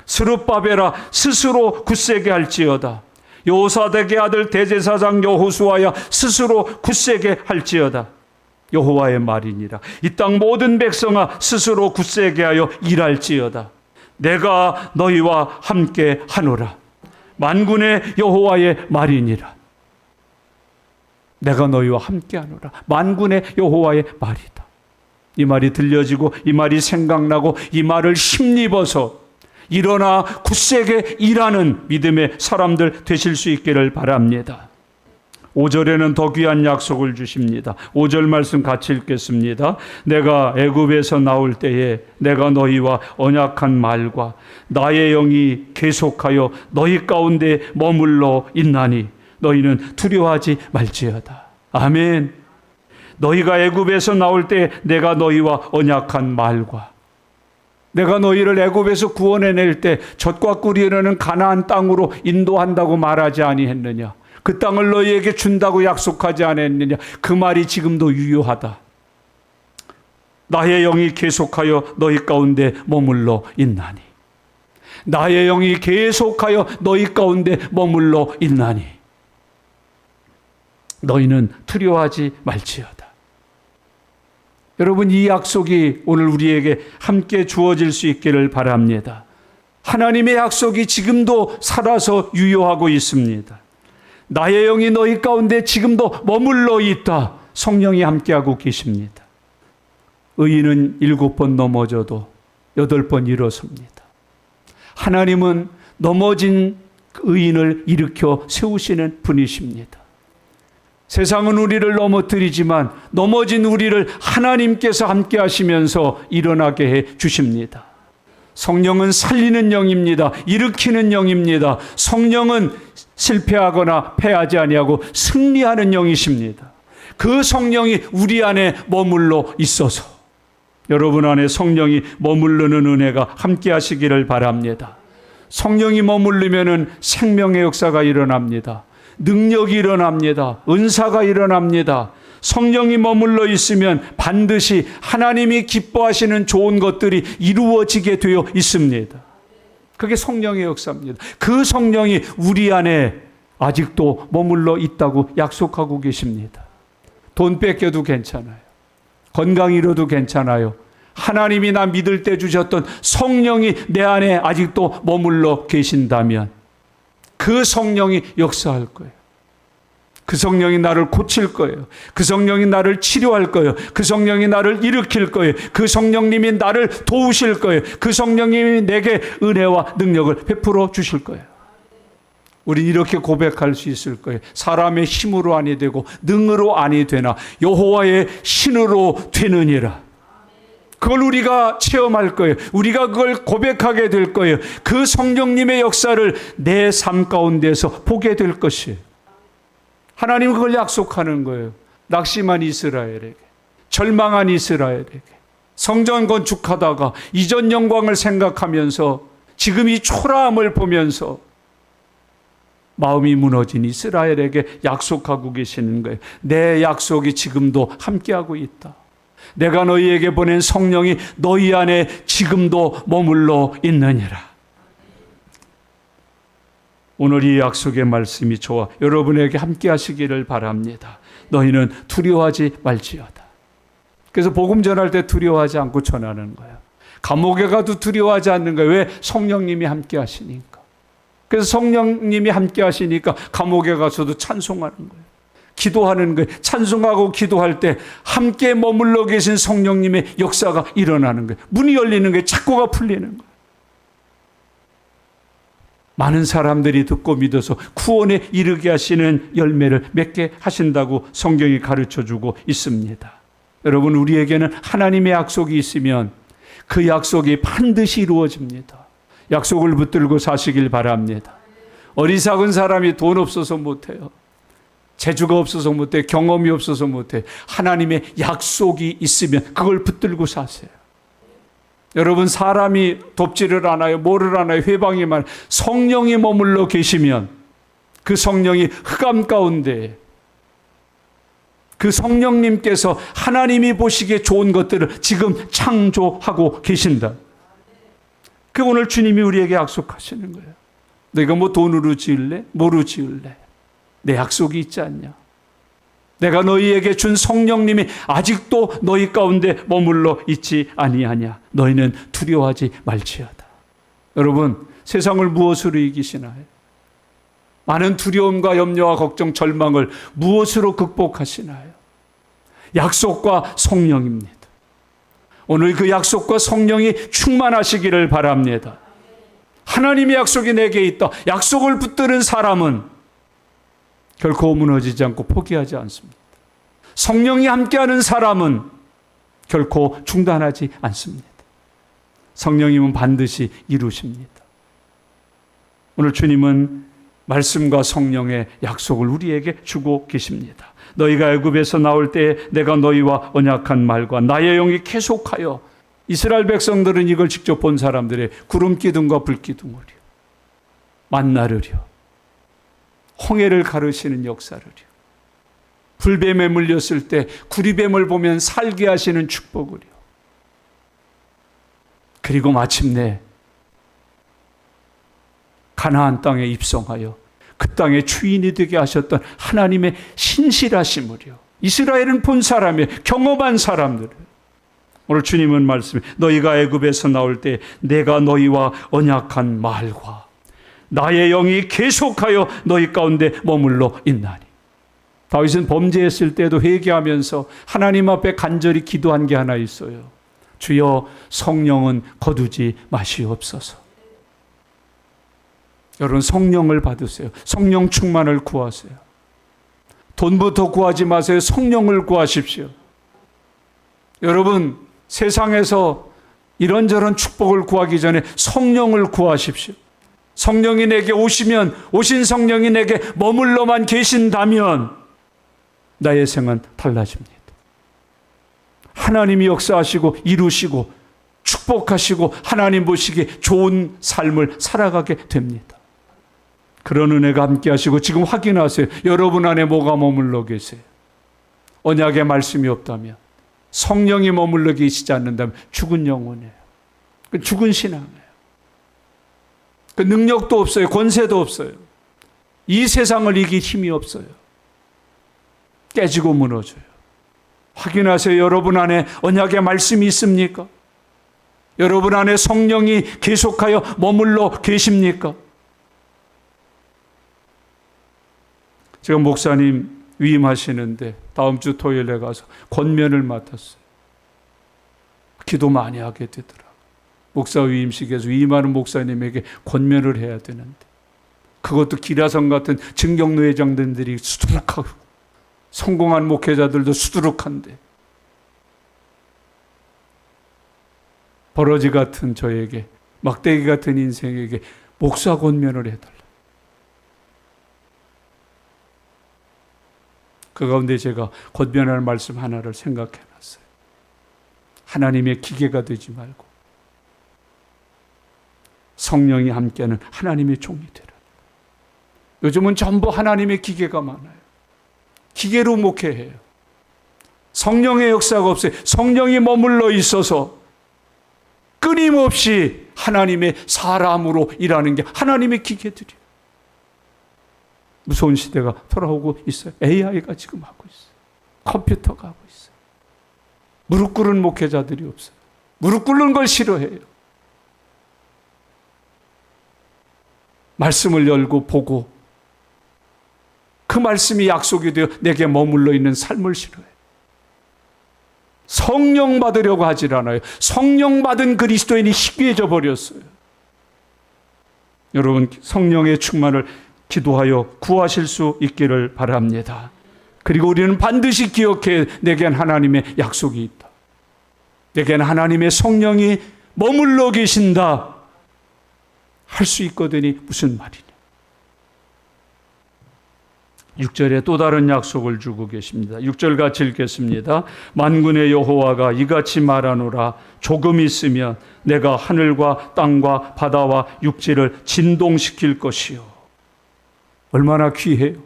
스룹바벨아 스스로 굳세게 할지어다. 여호사덱의 아들 대제사장 여호수아야 스스로 굳세게 할지어다. 여호와의 말이니라. 이 땅 모든 백성아 스스로 굳세게 하여 일할지어다. 내가 너희와 함께 하노라. 만군의 여호와의 말이니라. 내가 너희와 함께 하노라. 만군의 여호와의 말이다. 이 말이 들려지고 이 말이 생각나고 이 말을 힘입어서 일어나 굳세게 일하는 믿음의 사람들 되실 수 있기를 바랍니다. 5절에는 더 귀한 약속을 주십니다. 5절 말씀 같이 읽겠습니다. 내가 애굽에서 나올 때에 내가 너희와 언약한 말과 나의 영이 계속하여 너희 가운데 머물러 있나니 너희는 두려워하지 말지어다. 아멘. 너희가 애굽에서 나올 때 내가 너희와 언약한 말과 내가 너희를 애굽에서 구원해낼 때 젖과 꿀이 흐르는 가나안 땅으로 인도한다고 말하지 아니했느냐. 그 땅을 너희에게 준다고 약속하지 않았느냐. 그 말이 지금도 유효하다. 나의 영이 계속하여 너희 가운데 머물러 있나니. 나의 영이 계속하여 너희 가운데 머물러 있나니. 너희는 두려워하지 말지어다. 여러분, 이 약속이 오늘 우리에게 함께 주어질 수 있기를 바랍니다. 하나님의 약속이 지금도 살아서 유효하고 있습니다. 나의 영이 너희 가운데 지금도 머물러 있다. 성령이 함께하고 계십니다. 의인은 7번 넘어져도 8번 일어섭니다. 하나님은 넘어진 의인을 일으켜 세우시는 분이십니다. 세상은 우리를 넘어뜨리지만 넘어진 우리를 하나님께서 함께 하시면서 일어나게 해 주십니다. 성령은 살리는 영입니다. 일으키는 영입니다. 성령은 실패하거나 패하지 아니하고 승리하는 영이십니다. 그 성령이 우리 안에 머물러 있어서 여러분 안에 성령이 머무르는 은혜가 함께 하시기를 바랍니다. 성령이 머무르면은 생명의 역사가 일어납니다. 능력이 일어납니다. 은사가 일어납니다. 성령이 머물러 있으면 반드시 하나님이 기뻐하시는 좋은 것들이 이루어지게 되어 있습니다. 그게 성령의 역사입니다. 그 성령이 우리 안에 아직도 머물러 있다고 약속하고 계십니다. 돈 뺏겨도 괜찮아요. 건강 잃어도 괜찮아요. 하나님이 나 믿을 때 주셨던 성령이 내 안에 아직도 머물러 계신다면 그 성령이 역사할 거예요. 그 성령이 나를 고칠 거예요. 그 성령이 나를 치료할 거예요. 그 성령이 나를 일으킬 거예요. 그 성령님이 나를 도우실 거예요. 그 성령님이 내게 은혜와 능력을 베풀어 주실 거예요. 우린 이렇게 고백할 수 있을 거예요. 사람의 힘으로 아니 되고 능으로 아니 되나 여호와의 신으로 되느니라. 그걸 우리가 체험할 거예요. 우리가 그걸 고백하게 될 거예요. 그 성령님의 역사를 내 삶 가운데서 보게 될 것이에요. 하나님은 그걸 약속하는 거예요. 낙심한 이스라엘에게, 절망한 이스라엘에게. 성전 건축하다가 이전 영광을 생각하면서 지금 이 초라함을 보면서 마음이 무너진 이스라엘에게 약속하고 계시는 거예요. 내 약속이 지금도 함께하고 있다. 내가 너희에게 보낸 성령이 너희 안에 지금도 머물러 있느니라. 오늘 이 약속의 말씀이 저와 여러분에게 함께 하시기를 바랍니다. 너희는 두려워하지 말지어다. 그래서 복음 전할 때 두려워하지 않고 전하는 거예요. 감옥에 가도 두려워하지 않는 거예요. 왜? 성령님이 함께 하시니까. 그래서 성령님이 함께 하시니까 감옥에 가서도 찬송하는 거예요. 기도하는 거예요. 찬송하고 기도할 때 함께 머물러 계신 성령님의 역사가 일어나는 거예요. 문이 열리는 거예요. 착고가 풀리는 거예요. 많은 사람들이 듣고 믿어서 구원에 이르게 하시는 열매를 맺게 하신다고 성경이 가르쳐주고 있습니다. 여러분, 우리에게는 하나님의 약속이 있으면 그 약속이 반드시 이루어집니다. 약속을 붙들고 사시길 바랍니다. 어리석은 사람이 돈 없어서 못해요. 재주가 없어서 못해요. 경험이 없어서 못해요. 하나님의 약속이 있으면 그걸 붙들고 사세요. 여러분, 사람이 돕지를 않아요. 뭐를 않아요. 회방이만. 성령이 머물러 계시면 그 성령이 흑암 가운데 그 성령님께서 하나님이 보시기에 좋은 것들을 지금 창조하고 계신다. 그 오늘 주님이 우리에게 약속하시는 거예요. 내가 뭐 돈으로 지을래? 뭐로 지을래? 내 약속이 있지 않냐? 내가 너희에게 준 성령님이 아직도 너희 가운데 머물러 있지 아니하냐? 너희는 두려워하지 말지어다. 여러분, 세상을 무엇으로 이기시나요? 많은 두려움과 염려와 걱정, 절망을 무엇으로 극복하시나요? 약속과 성령입니다. 오늘 그 약속과 성령이 충만하시기를 바랍니다. 하나님의 약속이 내게 있다. 약속을 붙드는 사람은 결코 무너지지 않고 포기하지 않습니다. 성령이 함께하는 사람은 결코 중단하지 않습니다. 성령님은 반드시 이루십니다. 오늘 주님은 말씀과 성령의 약속을 우리에게 주고 계십니다. 너희가 애굽에서 나올 때에 내가 너희와 언약한 말과 나의 영이 계속하여. 이스라엘 백성들은 이걸 직접 본 사람들의 구름 기둥과 불 기둥으로 만나르려, 홍해를 가르시는 역사를요, 불뱀에 물렸을 때 구리뱀을 보면 살게 하시는 축복을요, 그리고 마침내 가나안 땅에 입성하여 그 땅의 주인이 되게 하셨던 하나님의 신실하심을요, 이스라엘은 본 사람이에요. 경험한 사람들을. 오늘 주님은 말씀해, 너희가 애굽에서 나올 때 내가 너희와 언약한 말과 나의 영이 계속하여 너희 가운데 머물러 있나니. 다윗은 범죄했을 때도 회개하면서 하나님 앞에 간절히 기도한 게 하나 있어요. 주여, 성령은 거두지 마시옵소서. 여러분, 성령을 받으세요. 성령 충만을 구하세요. 돈부터 구하지 마세요. 성령을 구하십시오. 여러분, 세상에서 이런저런 축복을 구하기 전에 성령을 구하십시오. 성령이 내게 오시면, 오신 성령이 내게 머물러만 계신다면 나의 생은 달라집니다. 하나님이 역사하시고 이루시고 축복하시고 하나님 보시기에 좋은 삶을 살아가게 됩니다. 그런 은혜가 함께 하시고 지금 확인하세요. 여러분 안에 뭐가 머물러 계세요? 언약의 말씀이 없다면, 성령이 머물러 계시지 않는다면 죽은 영혼이에요. 죽은 신앙이에요. 그 능력도 없어요. 권세도 없어요. 이 세상을 이길 힘이 없어요. 깨지고 무너져요. 확인하세요. 여러분 안에 언약의 말씀이 있습니까? 여러분 안에 성령이 계속하여 머물러 계십니까? 제가 목사님 위임하시는데 다음 주 토요일에 가서 권면을 맡았어요. 기도 많이 하게 되더라고요. 목사 위임식에서 위임하는 목사님에게 권면을 해야 되는데, 그것도 기라성 같은 증경노 회장들이 수두룩하고 성공한 목회자들도 수두룩한데, 버러지 같은 저에게, 막대기 같은 인생에게 목사 권면을 해달라. 그 가운데 제가 권면할 말씀 하나를 생각해 놨어요. 하나님의 기계가 되지 말고 성령이 함께하는 하나님의 종이 되라. 요즘은 전부 하나님의 기계가 많아요. 기계로 목회해요. 성령의 역사가 없어요. 성령이 머물러 있어서 끊임없이 하나님의 사람으로 일하는 게 하나님의 기계들이에요. 무서운 시대가 돌아오고 있어요. AI가 지금 하고 있어요. 컴퓨터가 하고 있어요. 무릎 꿇은 목회자들이 없어요. 무릎 꿇는 걸 싫어해요. 말씀을 열고 보고 그 말씀이 약속이 되어 내게 머물러 있는 삶을 싫어해요. 성령 받으려고 하질 않아요. 성령 받은 그리스도인이 희귀해져 버렸어요. 여러분, 성령의 충만을 기도하여 구하실 수 있기를 바랍니다. 그리고 우리는 반드시 기억해, 내겐 하나님의 약속이 있다. 내겐 하나님의 성령이 머물러 계신다. 할 수 있거든이 무슨 말이냐. 6절에 또 다른 약속을 주고 계십니다. 6절 같이 읽겠습니다. 만군의 여호와가 이같이 말하노라. 조금 있으면 내가 하늘과 땅과 바다와 육지를 진동시킬 것이요. 얼마나 귀해요.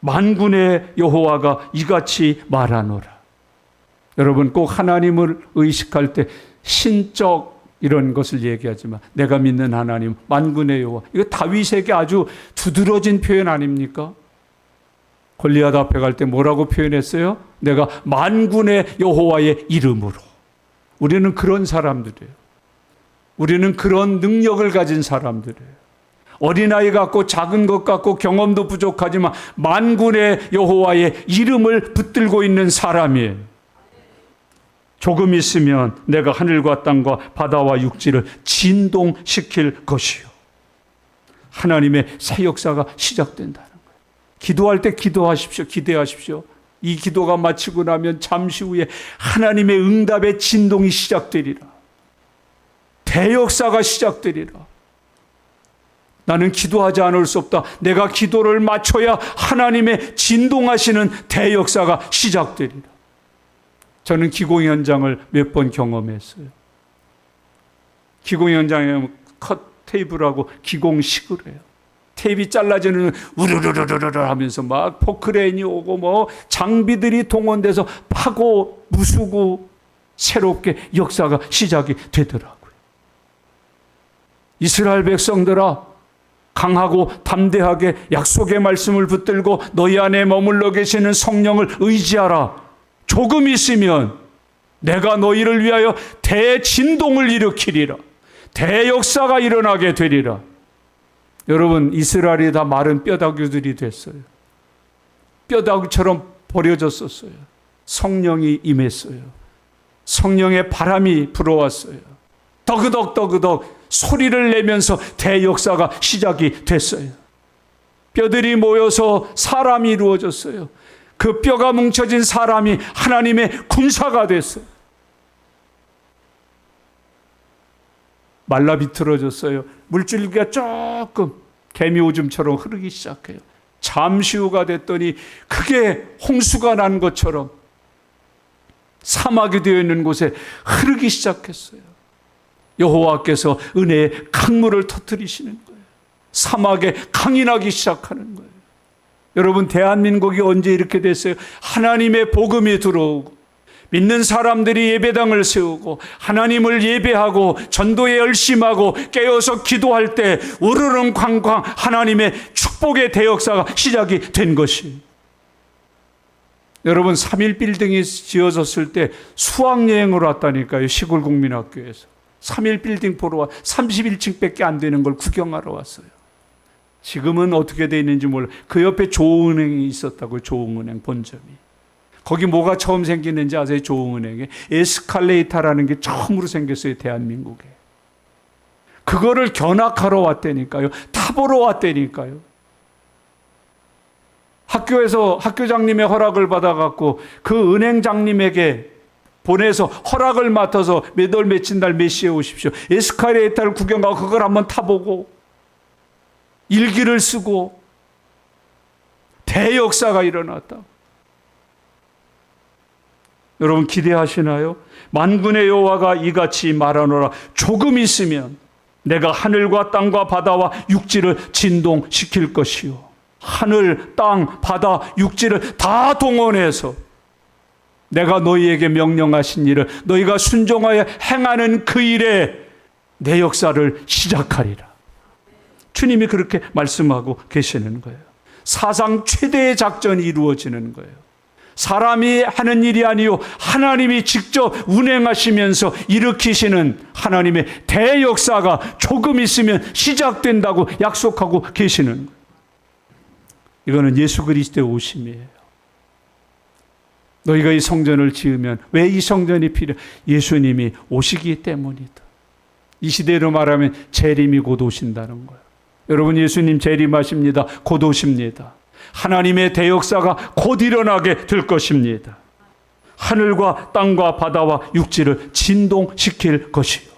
만군의 여호와가 이같이 말하노라. 여러분, 꼭 하나님을 의식할 때 신적 이런 것을 얘기하지만 내가 믿는 하나님, 만군의 여호와, 이거 다윗에게 아주 두드러진 표현 아닙니까? 골리앗 앞에 갈 때 뭐라고 표현했어요? 내가 만군의 여호와의 이름으로. 우리는 그런 사람들이에요. 우리는 그런 능력을 가진 사람들이에요. 어린아이 같고 작은 것 같고 경험도 부족하지만 만군의 여호와의 이름을 붙들고 있는 사람이에요. 조금 있으면 내가 하늘과 땅과 바다와 육지를 진동시킬 것이요. 하나님의 새 역사가 시작된다는 거예요. 기도할 때 기도하십시오. 기대하십시오. 이 기도가 마치고 나면 잠시 후에 하나님의 응답의 진동이 시작되리라. 대역사가 시작되리라. 나는 기도하지 않을 수 없다. 내가 기도를 맞춰야 하나님의 진동하시는 대역사가 시작되리라. 저는 기공 현장을 몇 번 경험했어요. 기공 현장에 컷 테이블하고 기공식을 해요. 테이프 잘라지는 우르르르르르 하면서 막 포크레인이 오고 뭐 장비들이 동원돼서 파고 부수고 새롭게 역사가 시작이 되더라고요. 이스라엘 백성들아, 강하고 담대하게 약속의 말씀을 붙들고 너희 안에 머물러 계시는 성령을 의지하라. 조금 있으면 내가 너희를 위하여 대진동을 일으키리라. 대역사가 일어나게 되리라. 여러분, 이스라엘이 다 마른 뼈다귀들이 됐어요. 뼈다귀처럼 버려졌었어요. 성령이 임했어요. 성령의 바람이 불어왔어요. 더그덕 소리를 내면서 대역사가 시작이 됐어요. 뼈들이 모여서 사람이 이루어졌어요. 그 뼈가 뭉쳐진 사람이 하나님의 군사가 됐어요. 말라 비틀어졌어요. 물줄기가 조금 개미오줌처럼 흐르기 시작해요. 잠시 후가 됐더니 크게 홍수가 난 것처럼 사막이 되어 있는 곳에 흐르기 시작했어요. 여호와께서 은혜의 강물을 터뜨리시는 거예요. 사막에 강이 나기 시작하는 거예요. 여러분, 대한민국이 언제 이렇게 됐어요? 하나님의 복음이 들어오고 믿는 사람들이 예배당을 세우고 하나님을 예배하고 전도에 열심하고 깨어서 기도할 때 우르릉쾅쾅 하나님의 축복의 대역사가 시작이 된 것이. 여러분, 3일 빌딩이 지어졌을 때 수학여행으로 왔다니까요. 시골 국민학교에서 3일 빌딩 보러 와 31층밖에 안 되는 걸 구경하러 왔어요. 지금은 어떻게 돼 있는지 몰라. 그 옆에 조흥은행이 있었다고요. 조흥은행 본점이. 거기 뭐가 처음 생기는지 아세요? 조흥은행에 에스컬레이터라는 게 처음으로 생겼어요. 대한민국에. 그거를 견학하러 왔다니까요. 타보러 왔다니까요. 학교에서 학교장님의 허락을 받아갖고 그 은행장님에게 보내서 허락을 맡아서 몇 월 며칠 날 몇 시에 오십시오. 에스컬레이터를 구경하고 그걸 한번 타보고 일기를 쓰고 대역사가 일어났다. 여러분 기대하시나요? 만군의 여호와가 이같이 말하노라. 조금 있으면 내가 하늘과 땅과 바다와 육지를 진동시킬 것이요. 하늘, 땅, 바다, 육지를 다 동원해서 내가 너희에게 명령하신 일을 너희가 순종하여 행하는 그 일에 내 역사를 시작하리라. 주님이 그렇게 말씀하고 계시는 거예요. 사상 최대의 작전이 이루어지는 거예요. 사람이 하는 일이 아니요 하나님이 직접 운행하시면서 일으키시는 하나님의 대역사가 조금 있으면 시작된다고 약속하고 계시는 거예요. 이거는 예수 그리스도의 오심이에요. 너희가 이 성전을 지으면 왜 이 성전이 필요해? 예수님이 오시기 때문이다. 이 시대로 말하면 재림이 곧 오신다는 거예요. 여러분 예수님 재림하십니다. 곧 오십니다. 하나님의 대역사가 곧 일어나게 될 것입니다. 하늘과 땅과 바다와 육지를 진동시킬 것이요.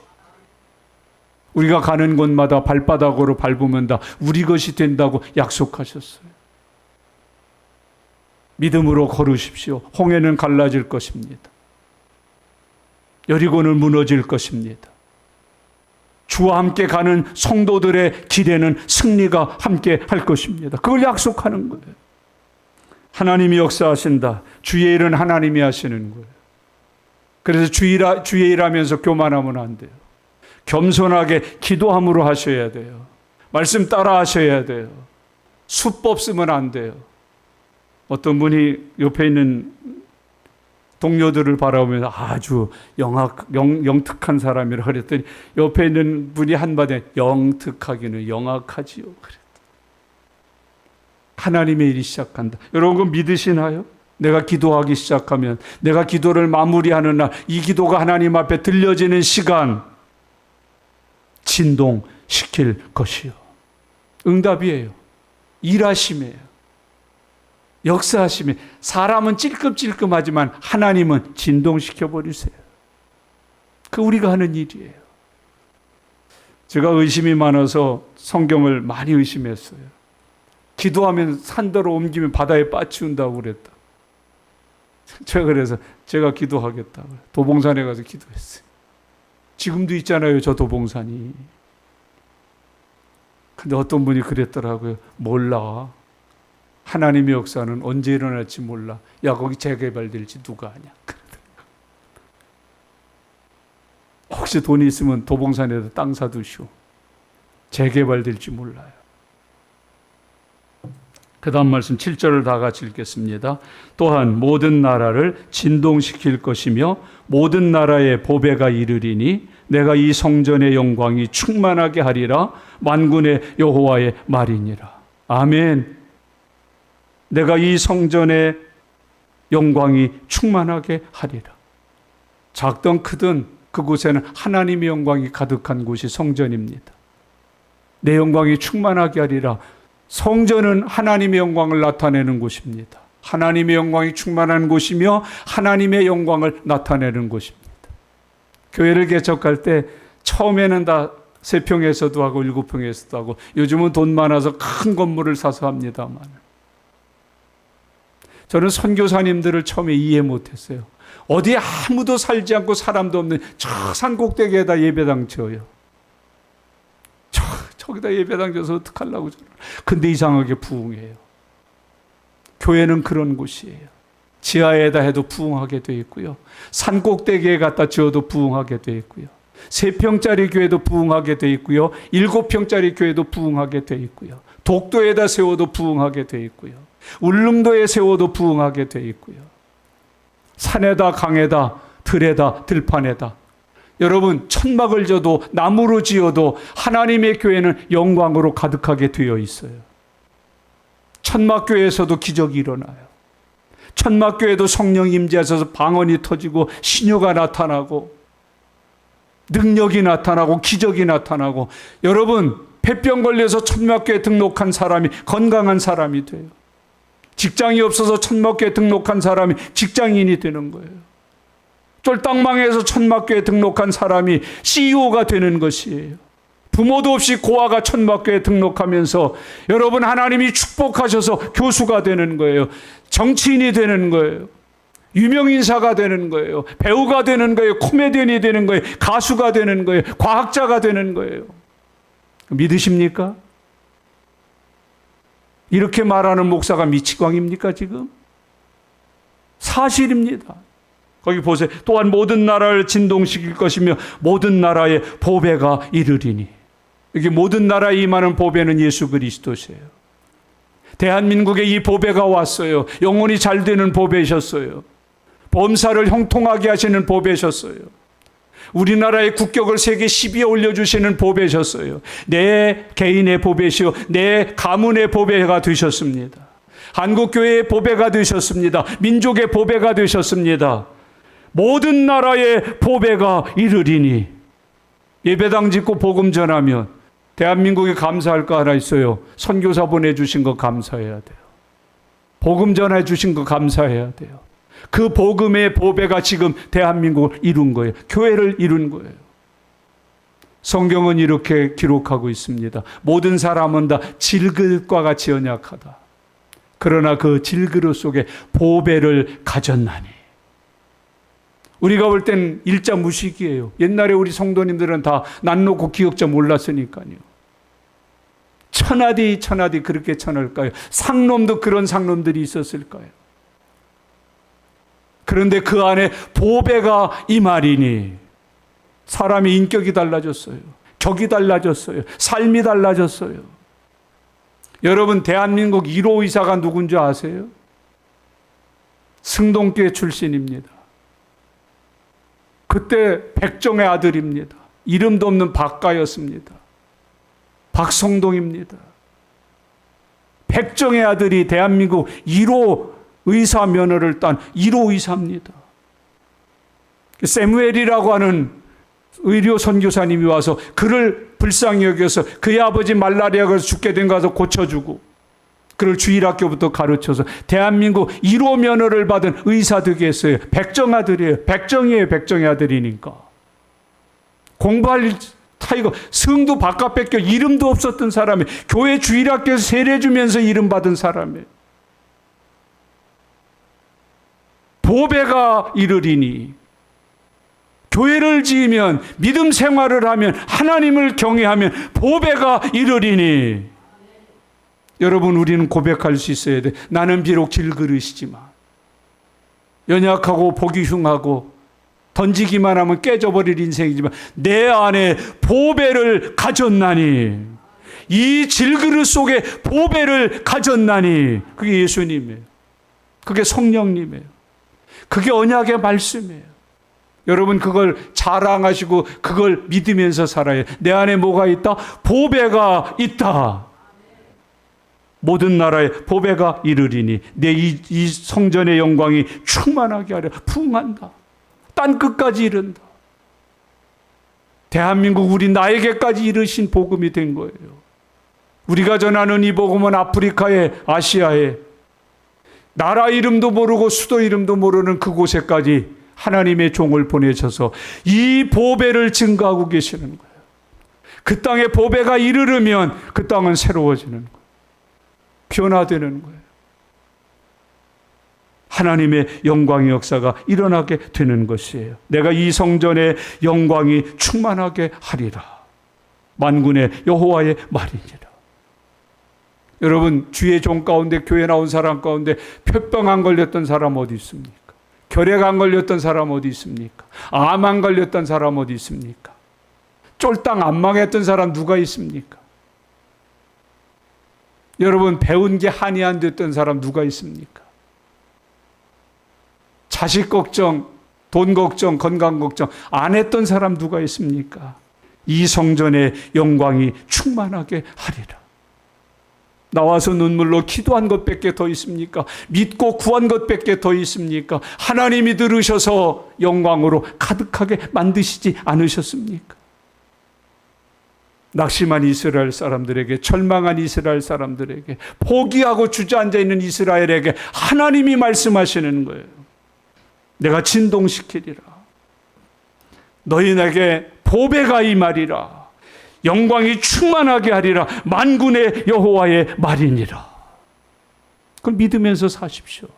우리가 가는 곳마다 발바닥으로 밟으면 다 우리 것이 된다고 약속하셨어요. 믿음으로 걸으십시오. 홍해는 갈라질 것입니다. 여리고는 무너질 것입니다. 주와 함께 가는 성도들의 길에는 승리가 함께 할 것입니다. 그걸 약속하는 거예요. 하나님이 역사하신다. 주의 일은 하나님이 하시는 거예요. 그래서 주의 일하면서 교만하면 안 돼요. 겸손하게 기도함으로 하셔야 돼요. 말씀 따라 하셔야 돼요. 수법 쓰면 안 돼요. 어떤 분이 옆에 있는 동료들을 바라보면서 아주 영특한 사람이라 그랬더니 옆에 있는 분이 한마디에 영특하기는 영악하지요. 그랬다. 하나님의 일이 시작한다. 여러분 그거 믿으시나요? 내가 기도하기 시작하면 내가 기도를 마무리하는 날 이 기도가 하나님 앞에 들려지는 시간 진동시킬 것이요. 응답이에요. 일하심이에요. 역사하심이 사람은 찔끔찔끔하지만 하나님은 진동시켜버리세요. 그 우리가 하는 일이에요. 제가 의심이 많아서 성경을 많이 의심했어요. 기도하면 산더러 옮기면 바다에 빠치운다고 그랬다. 제가 그래서 제가 기도하겠다. 도봉산에 가서 기도했어요. 지금도 있잖아요, 저 도봉산이. 근데 어떤 분이 그랬더라고요. 몰라. 하나님의 역사는 언제 일어날지 몰라. 야, 거기 재개발될지 누가 아냐. 혹시 돈이 있으면 도봉산에다 땅 사두시오. 재개발될지 몰라요. 그 다음 말씀 7절을 다 같이 읽겠습니다. 또한 모든 나라를 진동시킬 것이며 모든 나라의 보배가 이르리니 내가 이 성전의 영광이 충만하게 하리라. 만군의 여호와의 말이니라. 아멘. 내가 이 성전의 영광이 충만하게 하리라. 작든 크든 그곳에는 하나님의 영광이 가득한 곳이 성전입니다. 내 영광이 충만하게 하리라. 성전은 하나님의 영광을 나타내는 곳입니다. 하나님의 영광이 충만한 곳이며 하나님의 영광을 나타내는 곳입니다. 교회를 개척할 때 처음에는 다 3평에서도 하고 7평에서도 하고 요즘은 돈 많아서 큰 건물을 사서 합니다만 저는 선교사님들을 처음에 이해 못했어요. 어디에 아무도 살지 않고 사람도 없는 저 산 꼭대기에다 예배당 지어요. 저기다 예배당 지어서 어떡하려고 저는. 근데 이상하게 부흥해요. 교회는 그런 곳이에요. 지하에다 해도 부흥하게 돼 있고요. 산 꼭대기에 갖다 지어도 부흥하게 돼 있고요. 3평짜리 교회도 부흥하게 돼 있고요. 7평짜리 교회도 부흥하게 돼 있고요. 독도에다 세워도 부흥하게 돼 있고요. 울릉도에 세워도 부흥하게 돼 있고요. 산에다 강에다 들에다 들판에다 여러분 천막을 져도 나무로 지어도 하나님의 교회는 영광으로 가득하게 되어 있어요. 천막교회에서도 기적이 일어나요. 천막교회도 성령 임재하셔서 방언이 터지고 신효가 나타나고 능력이 나타나고 기적이 나타나고 여러분 폐병 걸려서 천막교회 등록한 사람이 건강한 사람이 돼요. 직장이 없어서 천막교회 등록한 사람이 직장인이 되는 거예요. 쫄딱 망해서 천막교회 등록한 사람이 CEO가 되는 것이에요. 부모도 없이 고아가 천막교에 등록하면서 여러분 하나님이 축복하셔서 교수가 되는 거예요. 정치인이 되는 거예요. 유명인사가 되는 거예요. 배우가 되는 거예요. 코미디언이 되는 거예요. 가수가 되는 거예요. 과학자가 되는 거예요. 믿으십니까? 이렇게 말하는 목사가 미치광입니까 지금? 사실입니다. 거기 보세요. 또한 모든 나라를 진동시킬 것이며 모든 나라에 보배가 이르리니. 이게 모든 나라에 임하는 보배는 예수 그리스도세요. 대한민국에 이 보배가 왔어요. 영혼이 잘 되는 보배셨어요. 범사를 형통하게 하시는 보배셨어요. 우리나라의 국격을 세계 10위에 올려주시는 보배셨어요. 내 개인의 보배시요 내 가문의 보배가 되셨습니다. 한국교회의 보배가 되셨습니다. 민족의 보배가 되셨습니다. 모든 나라의 보배가 이르리니. 예배당 짓고 복음 전하면 대한민국에 감사할 거 하나 있어요. 선교사 보내주신 거 감사해야 돼요. 복음 전해 주신 거 감사해야 돼요. 그 복음의 보배가 지금 대한민국을 이룬 거예요. 교회를 이룬 거예요. 성경은 이렇게 기록하고 있습니다. 모든 사람은 다 질그릇과 같이 연약하다. 그러나 그 질그릇 속에 보배를 가졌나니. 우리가 볼 땐 일자 무식이에요. 옛날에 우리 성도님들은 다 낯놓고 기억자 몰랐으니까요. 천하디 그렇게 천할까요? 상놈도 그런 상놈들이 있었을까요? 그런데 그 안에 보배가 이 말이니 사람의 인격이 달라졌어요. 격이 달라졌어요. 삶이 달라졌어요. 여러분 대한민국 1호 의사가 누군지 아세요? 승동교회 출신입니다. 그때 백정의 아들입니다. 이름도 없는 박가였습니다. 박성동입니다. 백정의 아들이 대한민국 1호 의사 면허를 딴 1호 의사입니다. 세무엘이라고 하는 의료 선교사님이 와서 그를 불쌍히 여겨서 그의 아버지 말라리아가 죽게 된 가서 고쳐주고 그를 주일학교부터 가르쳐서 대한민국 1호 면허를 받은 의사 되게 했어요. 백정 아들이에요. 백정의 아들이니까. 공부할 타이거 성도 바깥 뺏겨 이름도 없었던 사람이 교회 주일학교에서 세례 주면서 이름 받은 사람이에요. 보배가 이르리니. 교회를 지으면 믿음 생활을 하면 하나님을 경외하면 보배가 이르리니. 여러분 우리는 고백할 수 있어야 돼. 나는 비록 질그릇이지만 연약하고 보기 흉하고 던지기만 하면 깨져버릴 인생이지만 내 안에 보배를 가졌나니. 이 질그릇 속에 보배를 가졌나니. 그게 예수님이에요. 그게 성령님이에요. 그게 언약의 말씀이에요. 여러분 그걸 자랑하시고 그걸 믿으면서 살아요. 내 안에 뭐가 있다? 보배가 있다. 모든 나라에 보배가 이르리니 내 이 성전의 영광이 충만하게 하려 풍한다. 땅 끝까지 이른다. 대한민국 우리 나에게까지 이르신 복음이 된 거예요. 우리가 전하는 이 복음은 아프리카에 아시아에 나라 이름도 모르고 수도 이름도 모르는 그곳에까지 하나님의 종을 보내셔서 이 보배를 증거하고 계시는 거예요. 그 땅에 보배가 이르르면 그 땅은 새로워지는 거예요. 변화되는 거예요. 하나님의 영광의 역사가 일어나게 되는 것이에요. 내가 이 성전의 영광이 충만하게 하리라. 만군의 여호와의 말이니라. 여러분 주의 종 가운데 교회 나온 사람 가운데 폐병 안 걸렸던 사람 어디 있습니까? 결핵 안 걸렸던 사람 어디 있습니까? 암 안 걸렸던 사람 어디 있습니까? 쫄딱 안 망했던 사람 누가 있습니까? 여러분 배운 게 한이 안 됐던 사람 누가 있습니까? 자식 걱정, 돈 걱정, 건강 걱정 안 했던 사람 누가 있습니까? 이 성전의 영광이 충만하게 하리라. 나와서 눈물로 기도한 것밖에 더 있습니까? 믿고 구한 것밖에 더 있습니까? 하나님이 들으셔서 영광으로 가득하게 만드시지 않으셨습니까? 낙심한 이스라엘 사람들에게, 절망한 이스라엘 사람들에게, 포기하고 주저앉아 있는 이스라엘에게 하나님이 말씀하시는 거예요. 내가 진동시키리라. 너희에게 보배가 임하리라. 영광이 충만하게 하리라. 만군의 여호와의 말이니라. 그걸 믿으면서 사십시오.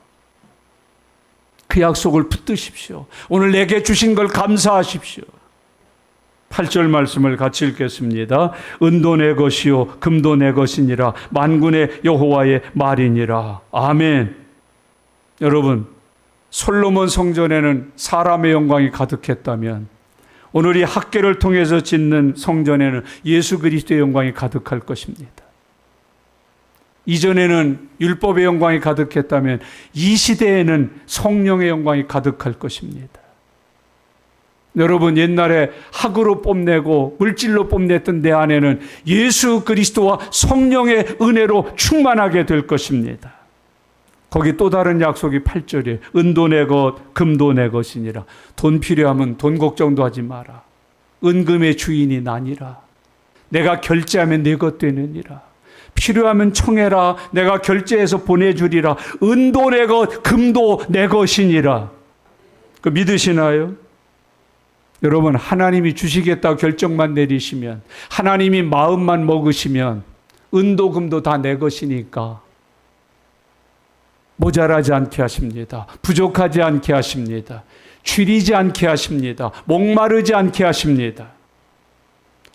그 약속을 붙드십시오. 오늘 내게 주신 걸 감사하십시오. 8절 말씀을 같이 읽겠습니다. 은도 내 것이요 금도 내 것이니라. 만군의 여호와의 말이니라. 아멘. 여러분, 솔로몬 성전에는 사람의 영광이 가득했다면 오늘 이 학개를 통해서 짓는 성전에는 예수 그리스도의 영광이 가득할 것입니다. 이전에는 율법의 영광이 가득했다면 이 시대에는 성령의 영광이 가득할 것입니다. 여러분, 옛날에 학으로 뽐내고 물질로 뽐냈던 내 안에는 예수 그리스도와 성령의 은혜로 충만하게 될 것입니다. 거기 또 다른 약속이 8절이에요. 은도 내 것, 금도 내 것이니라. 돈 필요하면 돈 걱정도 하지 마라. 은금의 주인이 나니라. 내가 결제하면 내 것 되느니라. 필요하면 청해라. 내가 결제해서 보내주리라. 은도 내 것, 금도 내 것이니라. 그 믿으시나요? 여러분, 하나님이 주시겠다고 결정만 내리시면, 하나님이 마음만 먹으시면 은도 금도 다 내 것이니까 모자라지 않게 하십니다. 부족하지 않게 하십니다. 줄이지 않게 하십니다. 목마르지 않게 하십니다.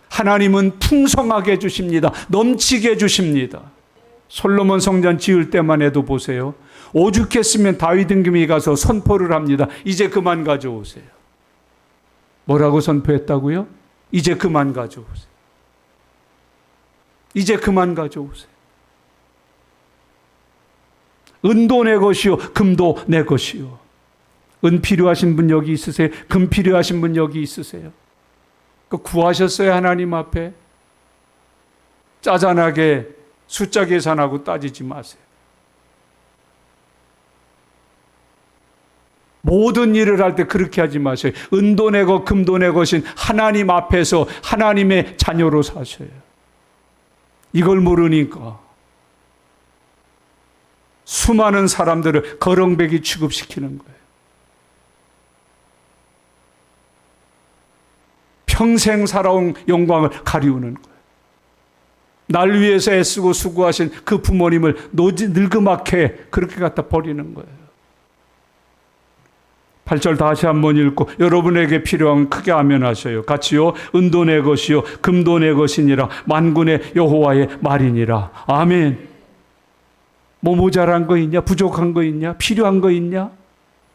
하나님은 풍성하게 주십니다. 넘치게 주십니다. 솔로몬 성전 지을 때만 해도 보세요. 오죽했으면 다윗 임금이 가서 선포를 합니다. 이제 그만 가져오세요. 뭐라고 선포했다고요? 이제 그만 가져오세요. 이제 그만 가져오세요. 은도 내 것이요 금도 내 것이요. 은 필요하신 분 여기 있으세요? 금 필요하신 분 여기 있으세요? 그 구하셨어요? 하나님 앞에? 짜잔하게 숫자 계산하고 따지지 마세요. 모든 일을 할 때 그렇게 하지 마세요. 은도 내 것, 금도 내 것인 하나님 앞에서 하나님의 자녀로 사셔요. 이걸 모르니까 수많은 사람들을 거렁배기 취급시키는 거예요. 평생 살아온 영광을 가리우는 거예요. 날 위해서 애쓰고 수고하신 그 부모님을 늙음하게 그렇게 갖다 버리는 거예요. 8절 다시 한번 읽고 여러분에게 필요한 크게 아멘하셔요. 같이요. 은도 내 것이요 금도 내 것이니라. 만군의 여호와의 말이니라. 아멘. 뭐 모자란 거 있냐? 부족한 거 있냐? 필요한 거 있냐?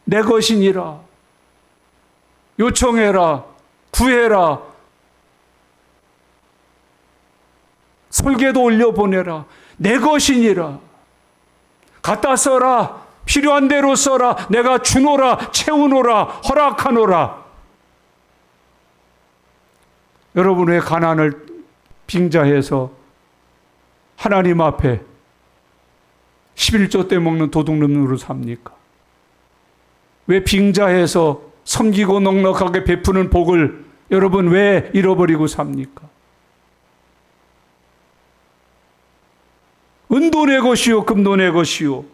내 것이니라. 요청해라. 구해라. 설계도 올려보내라. 내 것이니라. 갖다 써라. 필요한 대로 써라. 내가 주노라. 채우노라. 허락하노라. 여러분, 왜 가난을 빙자해서 하나님 앞에 11조 때 먹는 도둑놈으로 삽니까? 왜 빙자해서 섬기고 넉넉하게 베푸는 복을 여러분 왜 잃어버리고 삽니까? 은도 내 것이요 금도 내 것이요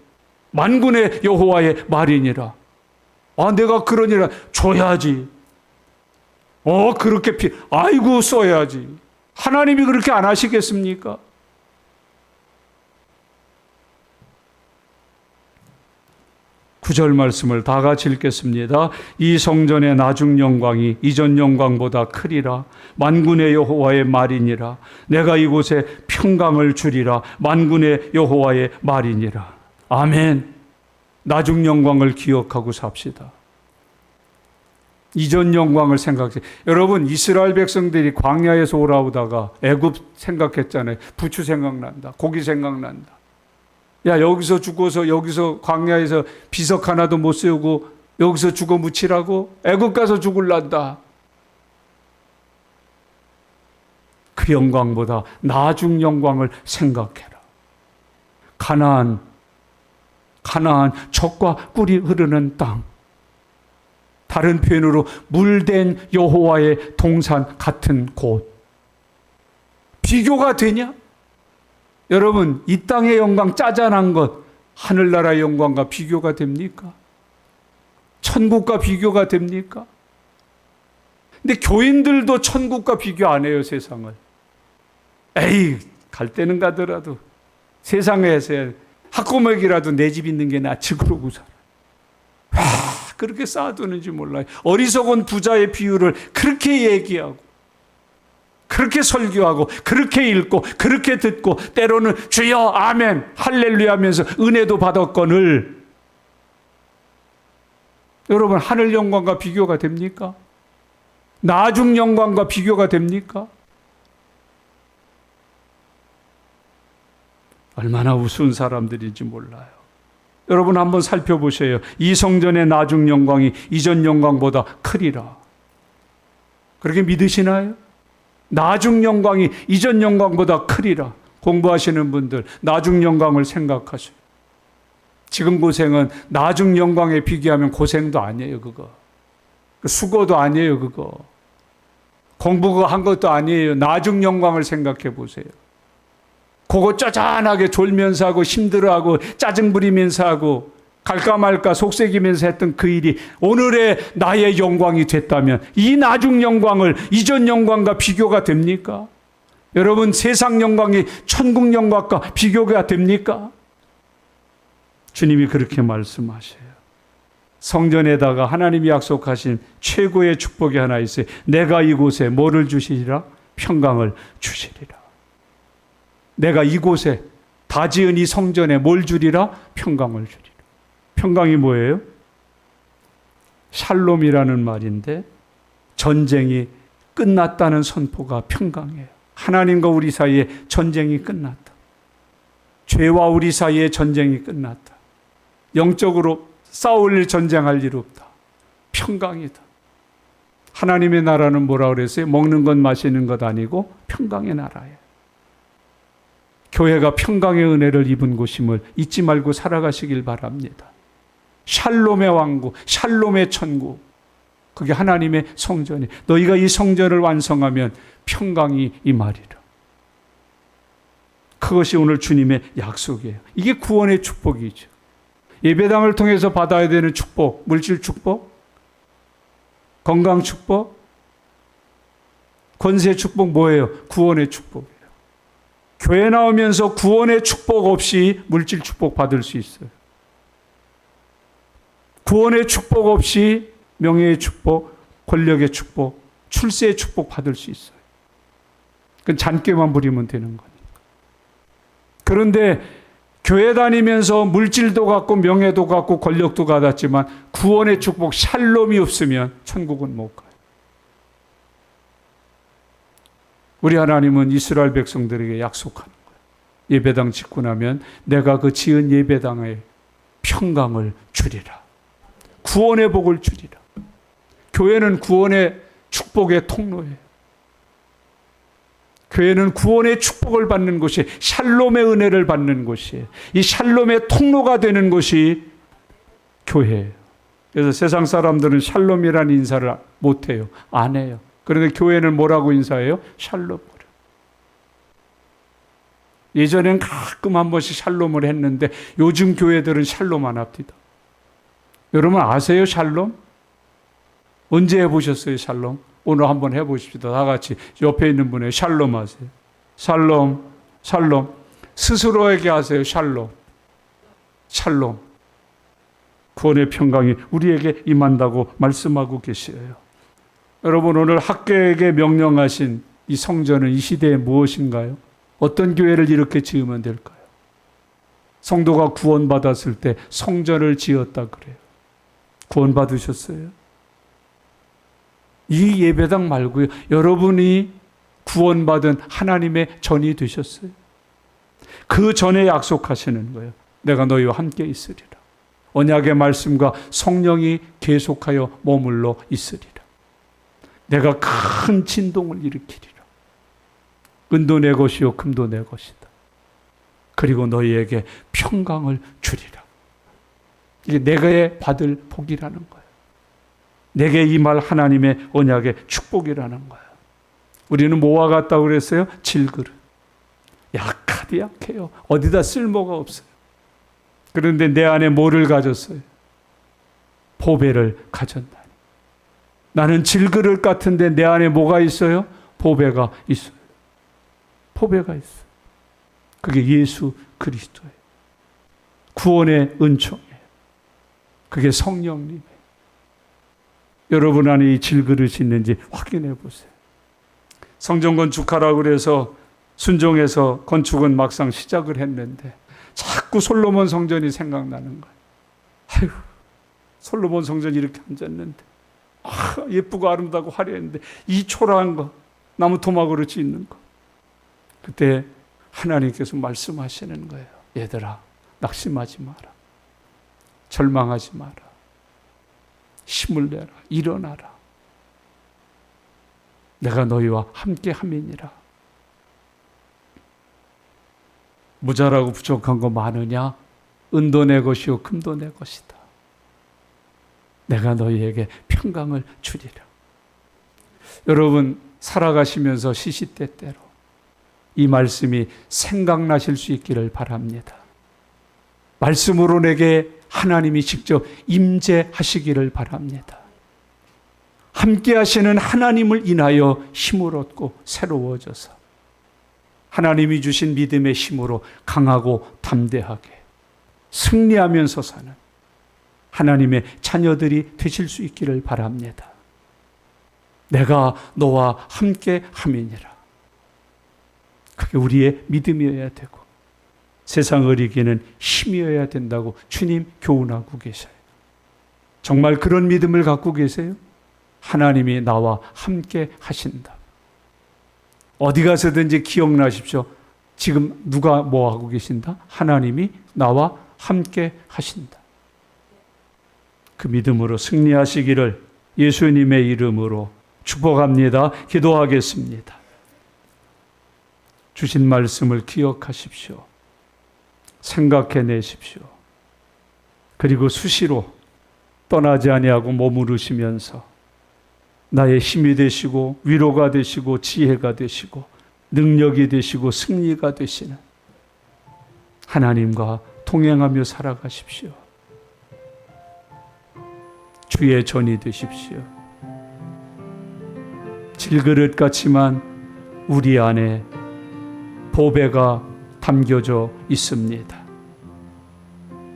만군의 여호와의 말이니라. 아, 내가 그러니라 줘야지. 그렇게 아이고 써야지. 하나님이 그렇게 안 하시겠습니까? 구절 말씀을 다 같이 읽겠습니다. 이 성전의 나중 영광이 이전 영광보다 크리라. 만군의 여호와의 말이니라. 내가 이곳에 평강을 주리라. 만군의 여호와의 말이니라. 아멘. 나중 영광을 기억하고 삽시다. 이전 영광을 생각해. 여러분, 이스라엘 백성들이 광야에서 올라오다가 애굽 생각했잖아요. 부추 생각난다. 고기 생각난다. 야, 여기서 죽어서 여기서 광야에서 비석 하나도 못 세우고 여기서 죽어 묻히라고? 애굽 가서 죽을란다. 그 영광보다 나중 영광을 생각해라. 가나안 젖과 꿀이 흐르는 땅. 다른 표현으로 물된 여호와의 동산 같은 곳. 비교가 되냐? 여러분, 이 땅의 영광 짜잔한 것 하늘나라의 영광과 비교가 됩니까? 천국과 비교가 됩니까? 근데 교인들도 천국과 비교 안 해요, 세상을. 에이, 갈 때는 가더라도 세상에서 학고먹이라도 내 집 있는 게 낫지 그러고 살아. 와, 그렇게 쌓아두는지 몰라요. 어리석은 부자의 비유를 그렇게 얘기하고, 그렇게 설교하고, 그렇게 읽고, 그렇게 듣고, 때로는 주여 아멘 할렐루야 하면서 은혜도 받았거늘, 여러분 하늘 영광과 비교가 됩니까? 나중 영광과 비교가 됩니까? 얼마나 우스운 사람들인지 몰라요. 여러분 한번 살펴보세요. 이 성전의 나중 영광이 이전 영광보다 크리라. 그렇게 믿으시나요? 나중 영광이 이전 영광보다 크리라. 공부하시는 분들 나중 영광을 생각하세요. 지금 고생은 나중 영광에 비교하면 고생도 아니에요. 그거 수고도 아니에요. 그거 공부 한 것도 아니에요. 나중 영광을 생각해 보세요. 그거 쪼잔하게 졸면서 하고 힘들어하고 짜증 부리면서 하고 갈까 말까 속색이면서 했던 그 일이 오늘의 나의 영광이 됐다면 이 나중 영광을 이전 영광과 비교가 됩니까? 여러분 세상 영광이 천국 영광과 비교가 됩니까? 주님이 그렇게 말씀하셔요. 성전에다가 하나님이 약속하신 최고의 축복이 하나 있어요. 내가 이곳에 뭐를 주시리라? 평강을 주시리라. 내가 이곳에 다 지은 이 성전에 뭘 주리라? 평강을 주리라. 평강이 뭐예요? 샬롬이라는 말인데 전쟁이 끝났다는 선포가 평강이에요. 하나님과 우리 사이에 전쟁이 끝났다. 죄와 우리 사이에 전쟁이 끝났다. 영적으로 싸울 일, 전쟁할 일 없다. 평강이다. 하나님의 나라는 뭐라 그랬어요? 먹는 것 마시는 것 아니고 평강의 나라예요. 교회가 평강의 은혜를 입은 곳임을 잊지 말고 살아가시길 바랍니다. 샬롬의 왕국, 샬롬의 천국, 그게 하나님의 성전이. 너희가 이 성전을 완성하면 평강이 임하리라. 그것이 오늘 주님의 약속이에요. 이게 구원의 축복이죠. 예배당을 통해서 받아야 되는 축복, 물질 축복, 건강 축복, 권세 축복 뭐예요? 구원의 축복이에요. 교회 나오면서 구원의 축복 없이 물질 축복 받을 수 있어요. 구원의 축복 없이 명예의 축복, 권력의 축복, 출세의 축복 받을 수 있어요. 그건 잔꾀만 부리면 되는 거니까. 그런데 교회 다니면서 물질도 갖고 명예도 갖고 권력도 받았지만 구원의 축복 샬롬이 없으면 천국은 못 가요. 우리 하나님은 이스라엘 백성들에게 약속하는 거예요. 예배당 짓고 나면 내가 그 지은 예배당에 평강을 주리라. 구원의 복을 주리라. 교회는 구원의 축복의 통로예요. 교회는 구원의 축복을 받는 곳이, 샬롬의 은혜를 받는 곳이에요. 이 샬롬의 통로가 되는 곳이 교회예요. 그래서 세상 사람들은 샬롬이라는 인사를 못해요. 안 해요. 그런데 교회는 뭐라고 인사해요? 샬롬. 예전엔 가끔 한 번씩 샬롬을 했는데 요즘 교회들은 샬롬 안 합니다. 여러분 아세요? 샬롬? 언제 해보셨어요? 샬롬? 오늘 한번 해보십시다. 다 같이 옆에 있는 분에게 샬롬 하세요. 샬롬, 샬롬. 스스로에게 하세요. 샬롬, 샬롬. 구원의 평강이 우리에게 임한다고 말씀하고 계시어요. 여러분 오늘 학교에게 명령하신 이 성전은 이 시대에 무엇인가요? 어떤 교회를 이렇게 지으면 될까요? 성도가 구원받았을 때 성전을 지었다 그래요. 구원받으셨어요? 이 예배당 말고요. 여러분이 구원받은 하나님의 전이 되셨어요. 그 전에 약속하시는 거예요. 내가 너희와 함께 있으리라. 언약의 말씀과 성령이 계속하여 머물러 있으리라. 내가 큰 진동을 일으키리라. 은도 내 것이요 금도 내 것이다. 그리고 너희에게 평강을 주리라. 이게 내가 받을 복이라는 거예요. 내게 임할 하나님의 언약의 축복이라는 거예요. 우리는 뭐와 같다고 그랬어요? 질그릇. 약하디 약해요. 어디다 쓸모가 없어요. 그런데 내 안에 뭐를 가졌어요? 보배를 가졌나니. 나는 질그릇 같은데 내 안에 뭐가 있어요? 보배가 있어요. 보배가 있어요. 그게 예수 그리스도예요. 구원의 은총이에요. 그게 성령님이에요. 여러분 안에 이 질그릇이 있는지 확인해 보세요. 성전 건축하라고 그래서 순종해서 건축은 막상 시작을 했는데 자꾸 솔로몬 성전이 생각나는 거예요. 아유, 솔로몬 성전이 이렇게 앉았는데 예쁘고 아름다고 화려했는데 이 초라한 거, 나무 토막으로 짓는 거. 그때 하나님께서 말씀하시는 거예요. 얘들아, 낙심하지 마라. 절망하지 마라. 힘을 내라. 일어나라. 내가 너희와 함께 함이니라. 모자라고 부족한 거 많으냐? 은도 내 것이요 금도 내 것이다. 내가 너희에게 평강을 주리라. 여러분 살아가시면서 시시때때로 이 말씀이 생각나실 수 있기를 바랍니다. 말씀으로 내게 하나님이 직접 임재하시기를 바랍니다. 함께 하시는 하나님을 인하여 힘을 얻고 새로워져서 하나님이 주신 믿음의 힘으로 강하고 담대하게 승리하면서 사는 하나님의 자녀들이 되실 수 있기를 바랍니다. 내가 너와 함께 함이니라. 그게 우리의 믿음이어야 되고 세상을 이기는 힘이어야 된다고 주님 교훈하고 계셔요. 정말 그런 믿음을 갖고 계세요? 하나님이 나와 함께 하신다. 어디 가서든지 기억나십시오. 지금 누가 뭐 하고 계신다? 하나님이 나와 함께 하신다. 그 믿음으로 승리하시기를 예수님의 이름으로 축복합니다. 기도하겠습니다. 주신 말씀을 기억하십시오. 생각해내십시오. 그리고 수시로 떠나지 아니하고 머무르시면서 나의 힘이 되시고 위로가 되시고 지혜가 되시고 능력이 되시고 승리가 되시는 하나님과 동행하며 살아가십시오. 주의 전이 되십시오. 질그릇 같지만 우리 안에 보배가 담겨져 있습니다.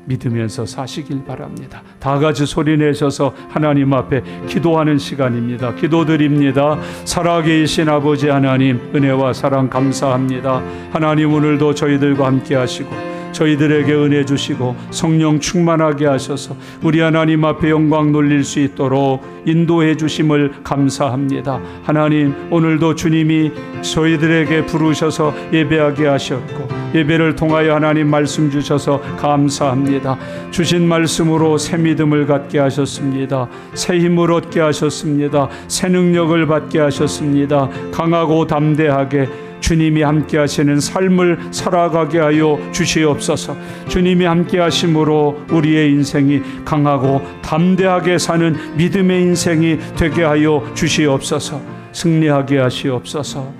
믿으면서 사시길 바랍니다. 다 같이 소리내셔서 하나님 앞에 기도하는 시간입니다. 기도드립니다. 살아계신 아버지 하나님, 은혜와 사랑 감사합니다. 하나님 오늘도 저희들과 함께 하시고 저희들에게 은혜 주시고 성령 충만하게 하셔서 우리 하나님 앞에 영광 돌릴 수 있도록 인도해 주심을 감사합니다. 하나님 오늘도 주님이 저희들에게 부르셔서 예배하게 하셨고 예배를 통하여 하나님 말씀 주셔서 감사합니다. 주신 말씀으로 새 믿음을 갖게 하셨습니다. 새 힘을 얻게 하셨습니다. 새 능력을 받게 하셨습니다. 강하고 담대하게 주님이 함께 하시는 삶을 살아가게 하여 주시옵소서. 주님이 함께 하심으로 우리의 인생이 강하고 담대하게 사는 믿음의 인생이 되게 하여 주시옵소서. 승리하게 하시옵소서.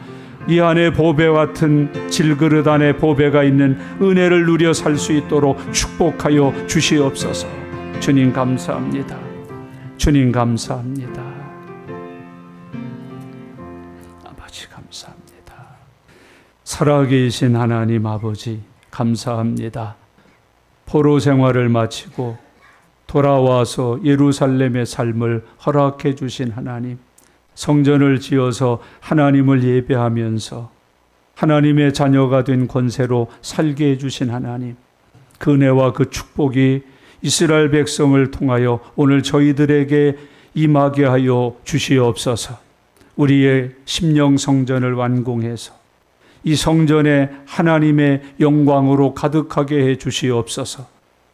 이 안에 보배 같은 질그릇 안에 보배가 있는 은혜를 누려 살 수 있도록 축복하여 주시옵소서. 주님 감사합니다. 주님 감사합니다. 아버지 감사합니다. 살아계신 하나님 아버지 감사합니다. 포로 생활을 마치고 돌아와서 예루살렘의 삶을 허락해 주신 하나님, 성전을 지어서 하나님을 예배하면서 하나님의 자녀가 된 권세로 살게 해주신 하나님, 그 은혜와 그 축복이 이스라엘 백성을 통하여 오늘 저희들에게 임하게 하여 주시옵소서. 우리의 심령 성전을 완공해서 이 성전에 하나님의 영광으로 가득하게 해 주시옵소서.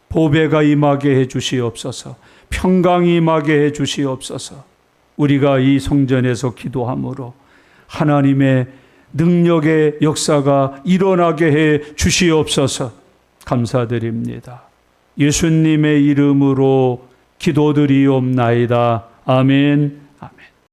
보배가 임하게 해 주시옵소서. 평강이 임하게 해 주시옵소서. 우리가 이 성전에서 기도함으로 하나님의 능력의 역사가 일어나게 해 주시옵소서. 감사드립니다. 예수님의 이름으로 기도드리옵나이다. 아멘.